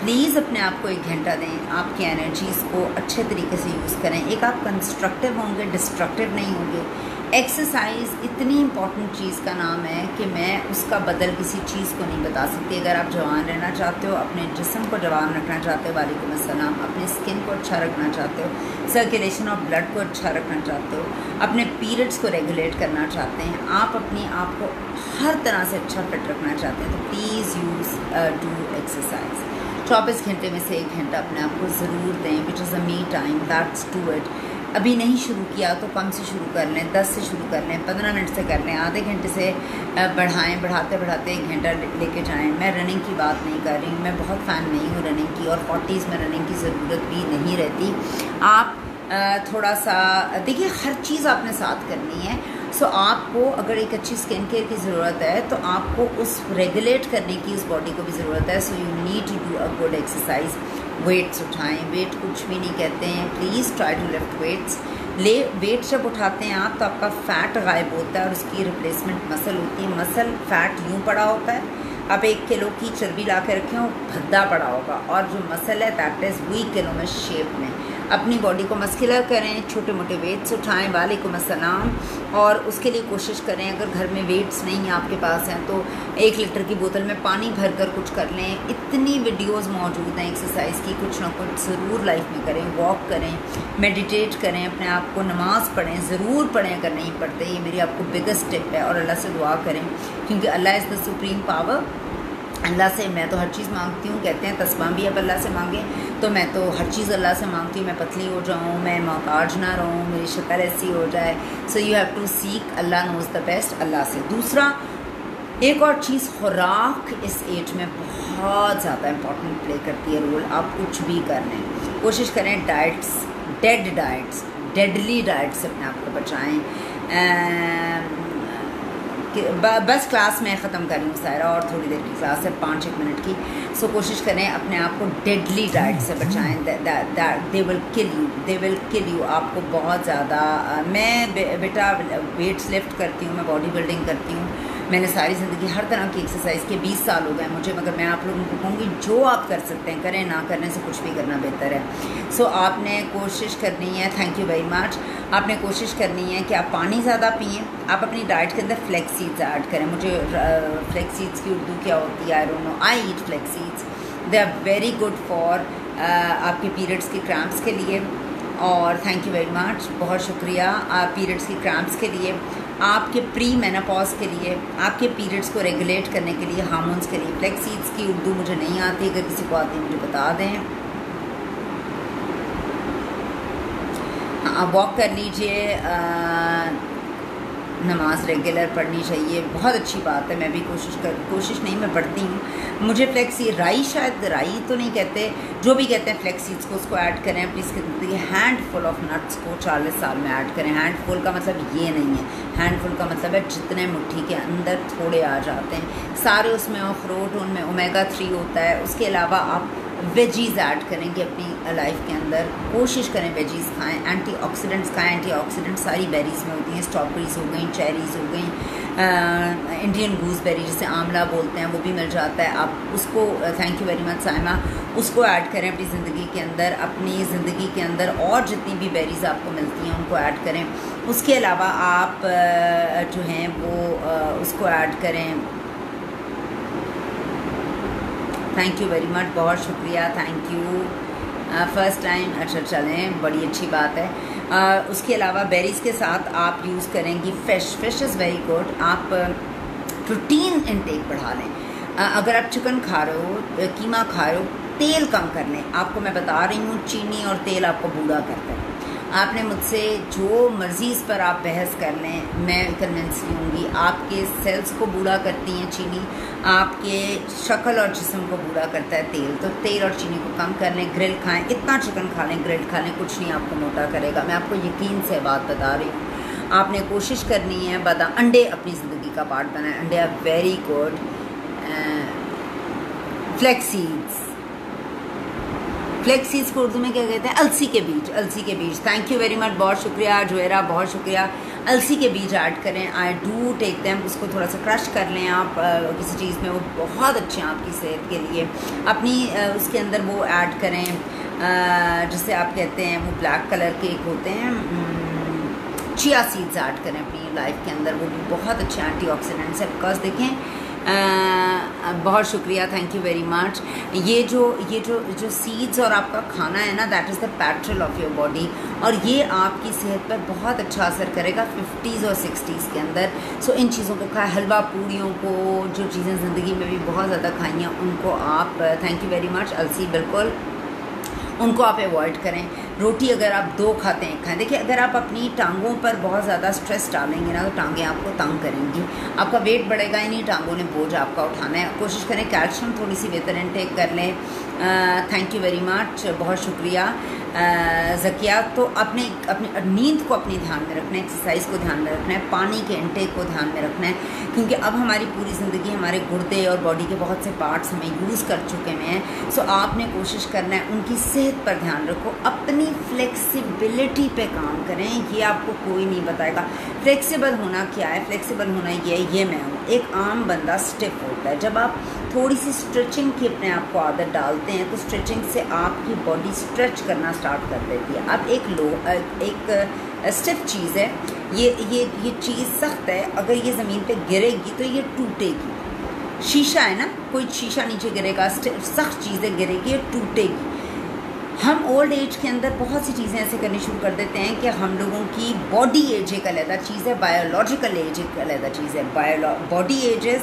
प्लीज़ अपने आप को 1 घंटा दें, आपकी एनर्जीज़ को अच्छे तरीके से यूज़ करें। एक आप कंस्ट्रक्टिव होंगे, डिस्ट्रक्टिव नहीं होंगे। एक्सरसाइज इतनी इम्पॉर्टेंट चीज़ का नाम है कि मैं उसका बदल किसी चीज़ को नहीं बता सकती। अगर आप जवान रहना चाहते हो, अपने जिस्म को जवान रखना चाहते हो, वालेकुम अस्सलाम, अपनी स्किन को अच्छा रखना चाहते हो, सर्कुलेशन ऑफ ब्लड को अच्छा रखना चाहते हो, अपने पीरियड्स को रेगुलेट करना चाहते हैं, आप अपनी आप को हर तरह से अच्छा फिट रखना चाहते हैं, तो प्लीज़ यूज़ डू एक्सरसाइज। 24 घंटे में से 1 घंटा अपने आप को ज़रूर दें, विच is a me time, that's do it. अभी नहीं शुरू किया तो कम से शुरू कर लें, 10 से शुरू कर लें, 15 मिनट से कर लें, आधे घंटे से बढ़ाएं, बढ़ाते बढ़ाते 1 घंटा लेके जाएं। मैं रनिंग की बात नहीं कर रही हूँ, मैं बहुत फ़ैन नहीं हूँ रनिंग की, और 40s में रनिंग की ज़रूरत भी नहीं रहती। आप थोड़ा सा देखिए, हर चीज़ आपने साथ करनी है। सो आपको अगर एक अच्छी स्किन केयर की ज़रूरत है तो आपको उस रेगुलेट करने की उस बॉडी को भी ज़रूरत है। So you need to do a good exercise. Weights उठाएं, वेट कुछ भी नहीं कहते हैं, please try to lift weights. Weight जब उठाते हैं आप तो आपका फ़ैट गायब होता है और उसकी रिप्लेसमेंट मसल होती है। मसल फैट यूँ पड़ा होता है, आप 1 किलो की चर्बी ला के रखें, वो भद्दा पड़ा होगा, और जो मसल है that is week kilo shape में। अपनी बॉडी को मस्कुलर करें, छोटे मोटे वेट्स उठाएं, वालेकुम अस्सलाम। और उसके लिए कोशिश करें, अगर घर में वेट्स नहीं हैं आपके पास हैं तो 1 लीटर की बोतल में पानी भर कर कुछ कर लें। इतनी वीडियोस मौजूद हैं एक्सरसाइज की, कुछ ना कुछ ज़रूर लाइफ में करें। वॉक करें, मेडिटेट करें, अपने आप को नमाज़ पढ़ें, ज़रूर पढ़ें अगर नहीं पढ़ते। ये मेरी आपको बिगेस्ट टिप है। और अल्लाह से दुआ करें, क्योंकि अल्लाह इज़ द सुप्रीम पावर। अल्लाह से मैं तो हर चीज़ मांगती हूँ, कहते हैं तस्बा भी अब अल्लाह से मांगे, तो मैं तो हर चीज़ अल्लाह से मांगती हूँ। मैं पतली हो जाऊँ, मैं मोहताज ना रहूँ, मेरी शक्ल ऐसी हो जाए। So you have to seek, Allah knows the best, Allah से। दूसरा, एक और चीज़, खुराक इस एज में बहुत ज़्यादा इम्पॉर्टेंट प्ले करती है रोल। आप कुछ भी कर लें, कोशिश करें डाइट्स, डेडली डाइट से अपने आप को बचाएँ। बस क्लास मैं ख़त्म कर रही हूँ सायरा, और थोड़ी देर की क्लास है, 5-1 मिनट की। सो कोशिश करें अपने आप को डेडली डाइट से बचाएं। They will kill you. आपको बहुत ज़्यादा, मैं बेटा वेट्स लिफ्ट करती हूँ, मैं बॉडी बिल्डिंग करती हूँ, मैंने सारी ज़िंदगी हर तरह की एक्सरसाइज के 20 साल हो गए मुझे, मगर मैं आप लोगों को कहूँगी जो आप कर सकते हैं करें, ना करने से कुछ भी करना बेहतर है। सो आपने कोशिश करनी है, थैंक यू वेरी मच, आपने कोशिश करनी है कि आप पानी ज़्यादा पिएं। आप अपनी डाइट के अंदर फ्लैक्स सीड्स ऐड करें। मुझे फ्लैक्स सीड्स की उर्दू क्या होती है, I don't know. I eat flax seeds, they are very good for आपके पीरियड्स के क्रैम्प्स के लिए। और थैंक यू वेरी मच, बहुत शुक्रिया। पीरियड्स की क्रैम्प्स के लिए, आपके प्री मेनोपॉज के लिए, आपके पीरियड्स को रेगुलेट करने के लिए, हार्मोन्स के लिए। फ्लैक्स सीड्स की उर्दू मुझे नहीं आती, अगर किसी को आती है मुझे बता दें। आप वॉक कर लीजिए, नमाज रेगुलर पढ़नी चाहिए, बहुत अच्छी बात है। मैं भी कोशिश नहीं, मैं पढ़ती हूँ। मुझे फ्लैक्सी राई, शायद राई तो नहीं कहते, जो भी कहते हैं फ्लैक्स सीड्स को, उसको ऐड करें प्लीज़। ज़िंदगी हैंडफुल ऑफ नट्स को 40 साल में ऐड करें। हैंडफुल का मतलब ये नहीं है, हैंडफुल का मतलब है जितने मुट्ठी के अंदर थोड़े आ जाते हैं सारे, उसमें अखरोट, उनमें ओमेगा 3 होता है। उसके अलावा आप वेजीज़ ऐड करेंगे अपनी लाइफ के अंदर, कोशिश करें वेजीज़ खाएं, एंटीऑक्सीडेंट्स खाएं। एंटीऑक्सीडेंट्स सारी बेरीज़ में होती हैं, स्ट्रॉबेरीज़ हो गई, चेरीज़ हो गई, इंडियन गूसबेरी जिसे आंवला बोलते हैं, वो भी मिल जाता है। आप उसको, thank you very much Saima, उसको ऐड करें अपनी ज़िंदगी के अंदर। अपनी ज़िंदगी के अंदर और जितनी भी बेरीज़ आपको मिलती हैं उनको ऐड करें। उसके अलावा आप जो हैं वो उसको ऐड करें। थैंक यू वेरी मच, बहुत शुक्रिया, थैंक यू। फ़र्स्ट टाइम, अच्छा चलें, बड़ी अच्छी बात है। उसके अलावा बेरीज़ के साथ आप यूज़ करेंगी फ़िश इज़ वेरी गुड। आप प्रोटीन इनटेक बढ़ा लें। अगर आप चिकन खा रहे हो, कीमा खा रहे हो, तेल कम कर लें। आपको मैं बता रही हूँ, चीनी और तेल आपको बूढ़ा करता है। आपने मुझसे जो मर्ज़ी इस पर आप बहस कर लें, मैं कन्विंस नहीं होंगी। आपके सेल्स को बूढ़ा करती हैं चीनी, आपके शक्ल और जिस्म को बूढ़ा करता है तेल। तो तेल और चीनी को कम कर लें। ग्रिल खाएं, इतना चिकन खा लें, ग्रिल खा लें, कुछ नहीं आपको मोटा करेगा। मैं आपको यकीन से बात बता रही हूँ। आपने कोशिश करनी है, अंडे अपनी ज़िंदगी का पार्ट बनाएं। अंडे are very good. Flax seeds को उर्दू में क्या कहते हैं? अलसी के बीज। थैंक यू वेरी मच, बहुत शुक्रिया जुएरा, बहुत शुक्रिया। अलसी के बीज ऐड करें। I do take them. उसको थोड़ा सा क्रश कर लें आप किसी चीज़ में, वो बहुत अच्छे हैं आपकी सेहत के लिए। अपनी उसके अंदर वो ऐड करें जिसे आप कहते हैं, वो ब्लैक कलर के एक होते हैं, चिया सीड्स ऐड करें अपनी लाइफ के अंदर, वो भी बहुत अच्छे एंटीऑक्सीडेंट्स है। बिकॉज देखें, बहुत शुक्रिया, थैंक यू वेरी मच। ये जो सीड्स और आपका खाना है ना, that is the petrol of your body, और ये आपकी सेहत पर बहुत अच्छा असर करेगा 50s और 60s के अंदर। सो इन चीज़ों को खाएं, हलवा पूड़ियों को, जो चीज़ें ज़िंदगी में भी बहुत ज़्यादा खाई हैं उनको आप, थैंक यू वेरी मच। अलसी बिल्कुल, उनको आप अवॉइड करें। रोटी अगर आप 2 खाते हैं, खाएं। देखिए, अगर आप अपनी टांगों पर बहुत ज़्यादा स्ट्रेस डालेंगे ना, तो टांगें आपको तंग करेंगी, आपका वेट बढ़ेगा ही नहीं, टांगों ने बोझ आपका उठाना है। कोशिश करें कैल्शियम थोड़ी सी बेहतर इनटेक कर लें। थैंक यू वेरी मच, बहुत शुक्रिया ज़किया। तो अपनी नींद को अपने ध्यान में रखना है, एक्सरसाइज को ध्यान में रखना है, पानी के इंटेक को ध्यान में रखना है, क्योंकि अब हमारी पूरी ज़िंदगी हमारे गुर्दे और बॉडी के बहुत से पार्ट्स हमें यूज़ कर चुके हैं। सो आपने कोशिश करना है उनकी सेहत पर ध्यान रखो, अपनी फ्लेक्सिबिलिटी पे काम करें। ये आपको कोई नहीं बताएगा फ्लेक्सिबल होना क्या है। फ्लेक्सिबल होना ये मैं हूँ। एक आम बंदा स्टिफ होता है। जब आप थोड़ी सी स्ट्रेचिंग की अपने आप को आदत डालते हैं तो स्ट्रेचिंग से आपकी बॉडी स्ट्रेच करना स्टार्ट कर देती है। अब एक स्टिफ चीज़ है, ये चीज़ सख्त है, अगर ये ज़मीन पे गिरेगी तो ये टूटेगी। शीशा है ना, कोई शीशा नीचे गिरेगा, सख्त चीज़ें गिरेगी, ये टूटेगी। हम ओल्ड एज के अंदर बहुत सी चीज़ें ऐसे करनी शुरू कर देते हैं कि हम लोगों की बॉडी एज एक अलग चीज़ है, बायोलॉजिकल एज एक अलग चीज़ है। बॉडी एज इज़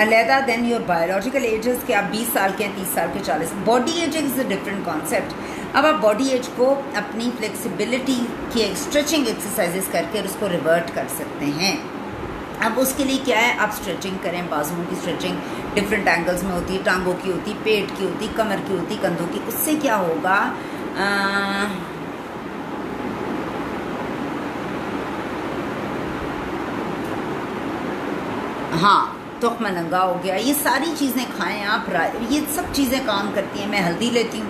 अलहदा देन योर बायोलॉजिकल एजेस के आप 20 साल के हैं, 30 साल के, 40। Body age is a different concept. अब आप बॉडी एज को अपनी फ्लेक्सिबिलिटी की स्ट्रेचिंग एक्सरसाइजेस करके उसको रिवर्ट कर सकते हैं। अब उसके लिए क्या है, आप स्ट्रेचिंग करें। बाजुओं की स्ट्रेचिंग डिफरेंट एंगल्स में होती है, टांगों की होती, पेट की होती, कमर की होती, कंधों की। उससे क्या होगा, हाँ, तुख्म लंगा हो गया, ये सारी चीज़ें खाएं आप। ये सब चीज़ें काम करती हैं। मैं हल्दी लेती हूँ,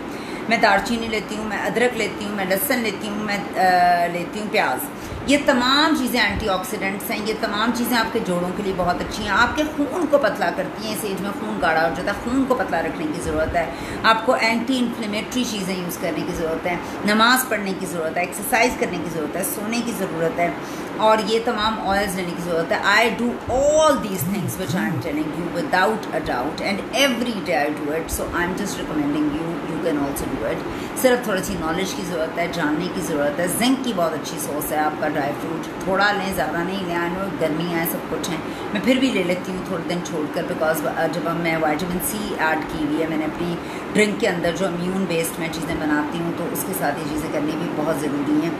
मैं दालचीनी लेती हूँ, मैं अदरक लेती हूँ, मैं लहसुन लेती हूँ, मैं लेती हूँ प्याज। ये तमाम चीज़ें एंटीऑक्सीडेंट्स हैं। ये तमाम चीज़ें आपके जोड़ों के लिए बहुत अच्छी हैं, आपके खून को पतला करती हैं। इस एज में खून गाढ़ा हो जाता है, खून को पतला रखने की ज़रूरत है। आपको एंटी इन्फ्लेमेटरी चीज़ें यूज़ करने की ज़रूरत है, नमाज़ पढ़ने की ज़रूरत है, एक्सरसाइज करने की ज़रूरत है, सोने की ज़रूरत है, और ये तमाम ऑयल्स लेने की ज़रूरत है। I do all these things which I am telling you without a doubt, and every day I do it. So I am just recommending you can also do it. सिर्फ थोड़ी सी नॉलेज की ज़रूरत है, जानने की ज़रूरत है। जिंक की बहुत अच्छी सोर्स है आपका ड्राई फ्रूट, थोड़ा लें, ज़्यादा नहीं लें। आई नो गर्मी है, सब कुछ है, मैं फिर भी ले लेती हूँ थोड़े दिन छोड़कर, बिकॉज जब मैं विटामिन सी ऐड की हुई है मैंने अपनी ड्रिंक के अंदर, जो इम्यून बेस्ड मैं चीज़ें बनाती हूँ, तो उसके साथ ये चीज़ें करनी भी बहुत ज़रूरी हैं।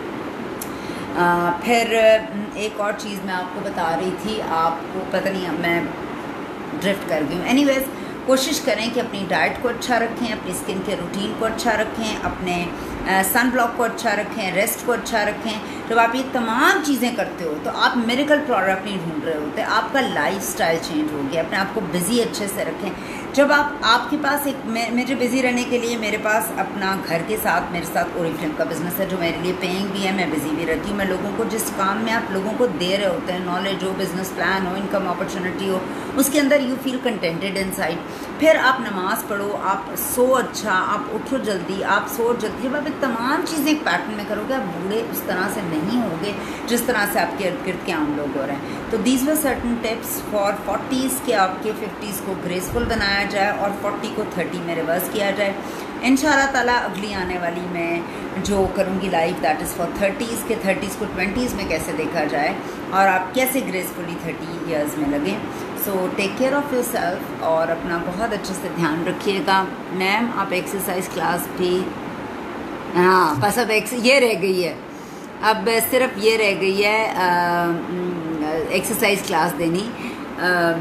फिर एक और चीज़ मैं आपको बता रही थी, आपको पता नहीं, मैं ड्रिफ्ट कर गई हूँ। एनीवेज, कोशिश करें कि अपनी डाइट को अच्छा रखें, अपनी स्किन के रूटीन को अच्छा रखें, अपने सन ब्लॉक को अच्छा रखें, रेस्ट को अच्छा रखें। जब आप ये तमाम चीज़ें करते हो तो आप मिरेकल प्रोडक्ट नहीं ढूंढ रहे होते, आपका लाइफस्टाइल चेंज हो गया। अपने आप को बिज़ी अच्छे से रखें। जब आपके पास मुझे बिज़ी रहने के लिए मेरे पास अपना घर के साथ मेरे साथ ओरिफ्लेम का बिज़नेस है, जो मेरे लिए पेइंग भी है, मैं बिज़ी भी रहती हूँ। मैं लोगों को जिस काम में आप लोगों को दे रहे होते हैं, नॉलेज हो, बिज़नेस प्लान हो, इनकम अपॉर्चुनिटी हो, उसके अंदर यू फील कंटेंटेड इनसाइड। फिर आप नमाज़ पढ़ो, आप सो अच्छा, आप उठो जल्दी, आप सो जल्दी। जब आप ये तमाम चीज़ें एक पैटर्न में करोगे, आप बूढ़े उस तरह से नहीं होगे जिस तरह से आपके इर्द गिर्द के आम लोग हो रहे हैं। तो these were certain tips for 40s के आपके 50s को ग्रेसफुल बनाया जाए और 40 को 30 में रिवर्स किया जाए। इंशाअल्लाह ताला अगली आने वाली मैं जो करूँगी life, that is for 30s के 30s को 20s में कैसे देखा जाए और आप कैसे ग्रेसफुली 30 ईयर्स में लगें। So take care of yourself और अपना बहुत अच्छे से ध्यान रखिएगा। मैम आप एक्सरसाइज क्लास भी, हाँ बस अब ये रह गई है, अब सिर्फ ये रह गई है एक्सरसाइज क्लास देनी।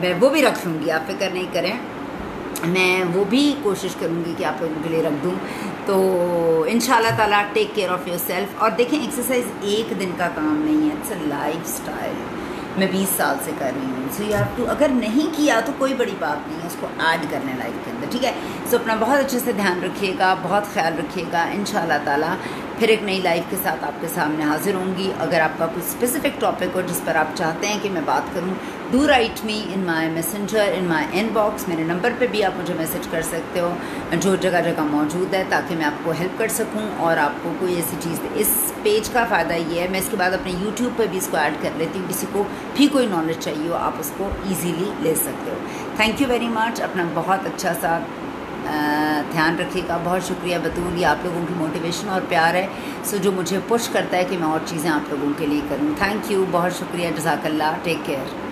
मैं वो भी रख लूँगी, आप फिक्र नहीं करें, मैं वो भी कोशिश करूँगी कि आप लोगों के लिए रख दूँ। तो इंशाल्लाह ताला take care of yourself. और देखें, एक्सरसाइज एक दिन का काम नहीं है, इट्स अ लाइफ स्टाइल। मैं 20 साल से कर रही हूँ। सो यू हैव टू, अगर नहीं किया तो कोई बड़ी बात नहीं है, उसको ऐड करना लाइफ के अंदर, ठीक है। सो अपना बहुत अच्छे से ध्यान रखिएगा, बहुत ख्याल रखिएगा। इंशाल्लाह ताला फिर एक नई लाइफ के साथ आपके सामने हाजिर होंगी। अगर आपका कोई स्पेसिफिक टॉपिक हो जिस पर आप चाहते हैं कि मैं बात करूं, do right me in my messenger, in my inbox. मेरे नंबर पे भी आप मुझे मैसेज कर सकते हो, जो जगह जगह मौजूद है, ताकि मैं आपको हेल्प कर सकूं और आपको कोई ऐसी चीज़। इस पेज का फ़ायदा ये है, मैं इसके बाद अपने यूट्यूब पर भी इसको ऐड कर लेती हूँ। किसी को भी कोई नॉलेज चाहिए हो, आप उसको ईजीली ले सकते हो। Thank you very much. अपना बहुत अच्छा सा ध्यान रखिएगा। बहुत शुक्रिया बतूल, ये आप लोगों की मोटिवेशन और प्यार है, सो जो मुझे पुश करता है कि मैं और चीज़ें आप लोगों के लिए करूँ। थैंक यू, बहुत शुक्रिया, जज़ाकल्लाह, टेक केयर।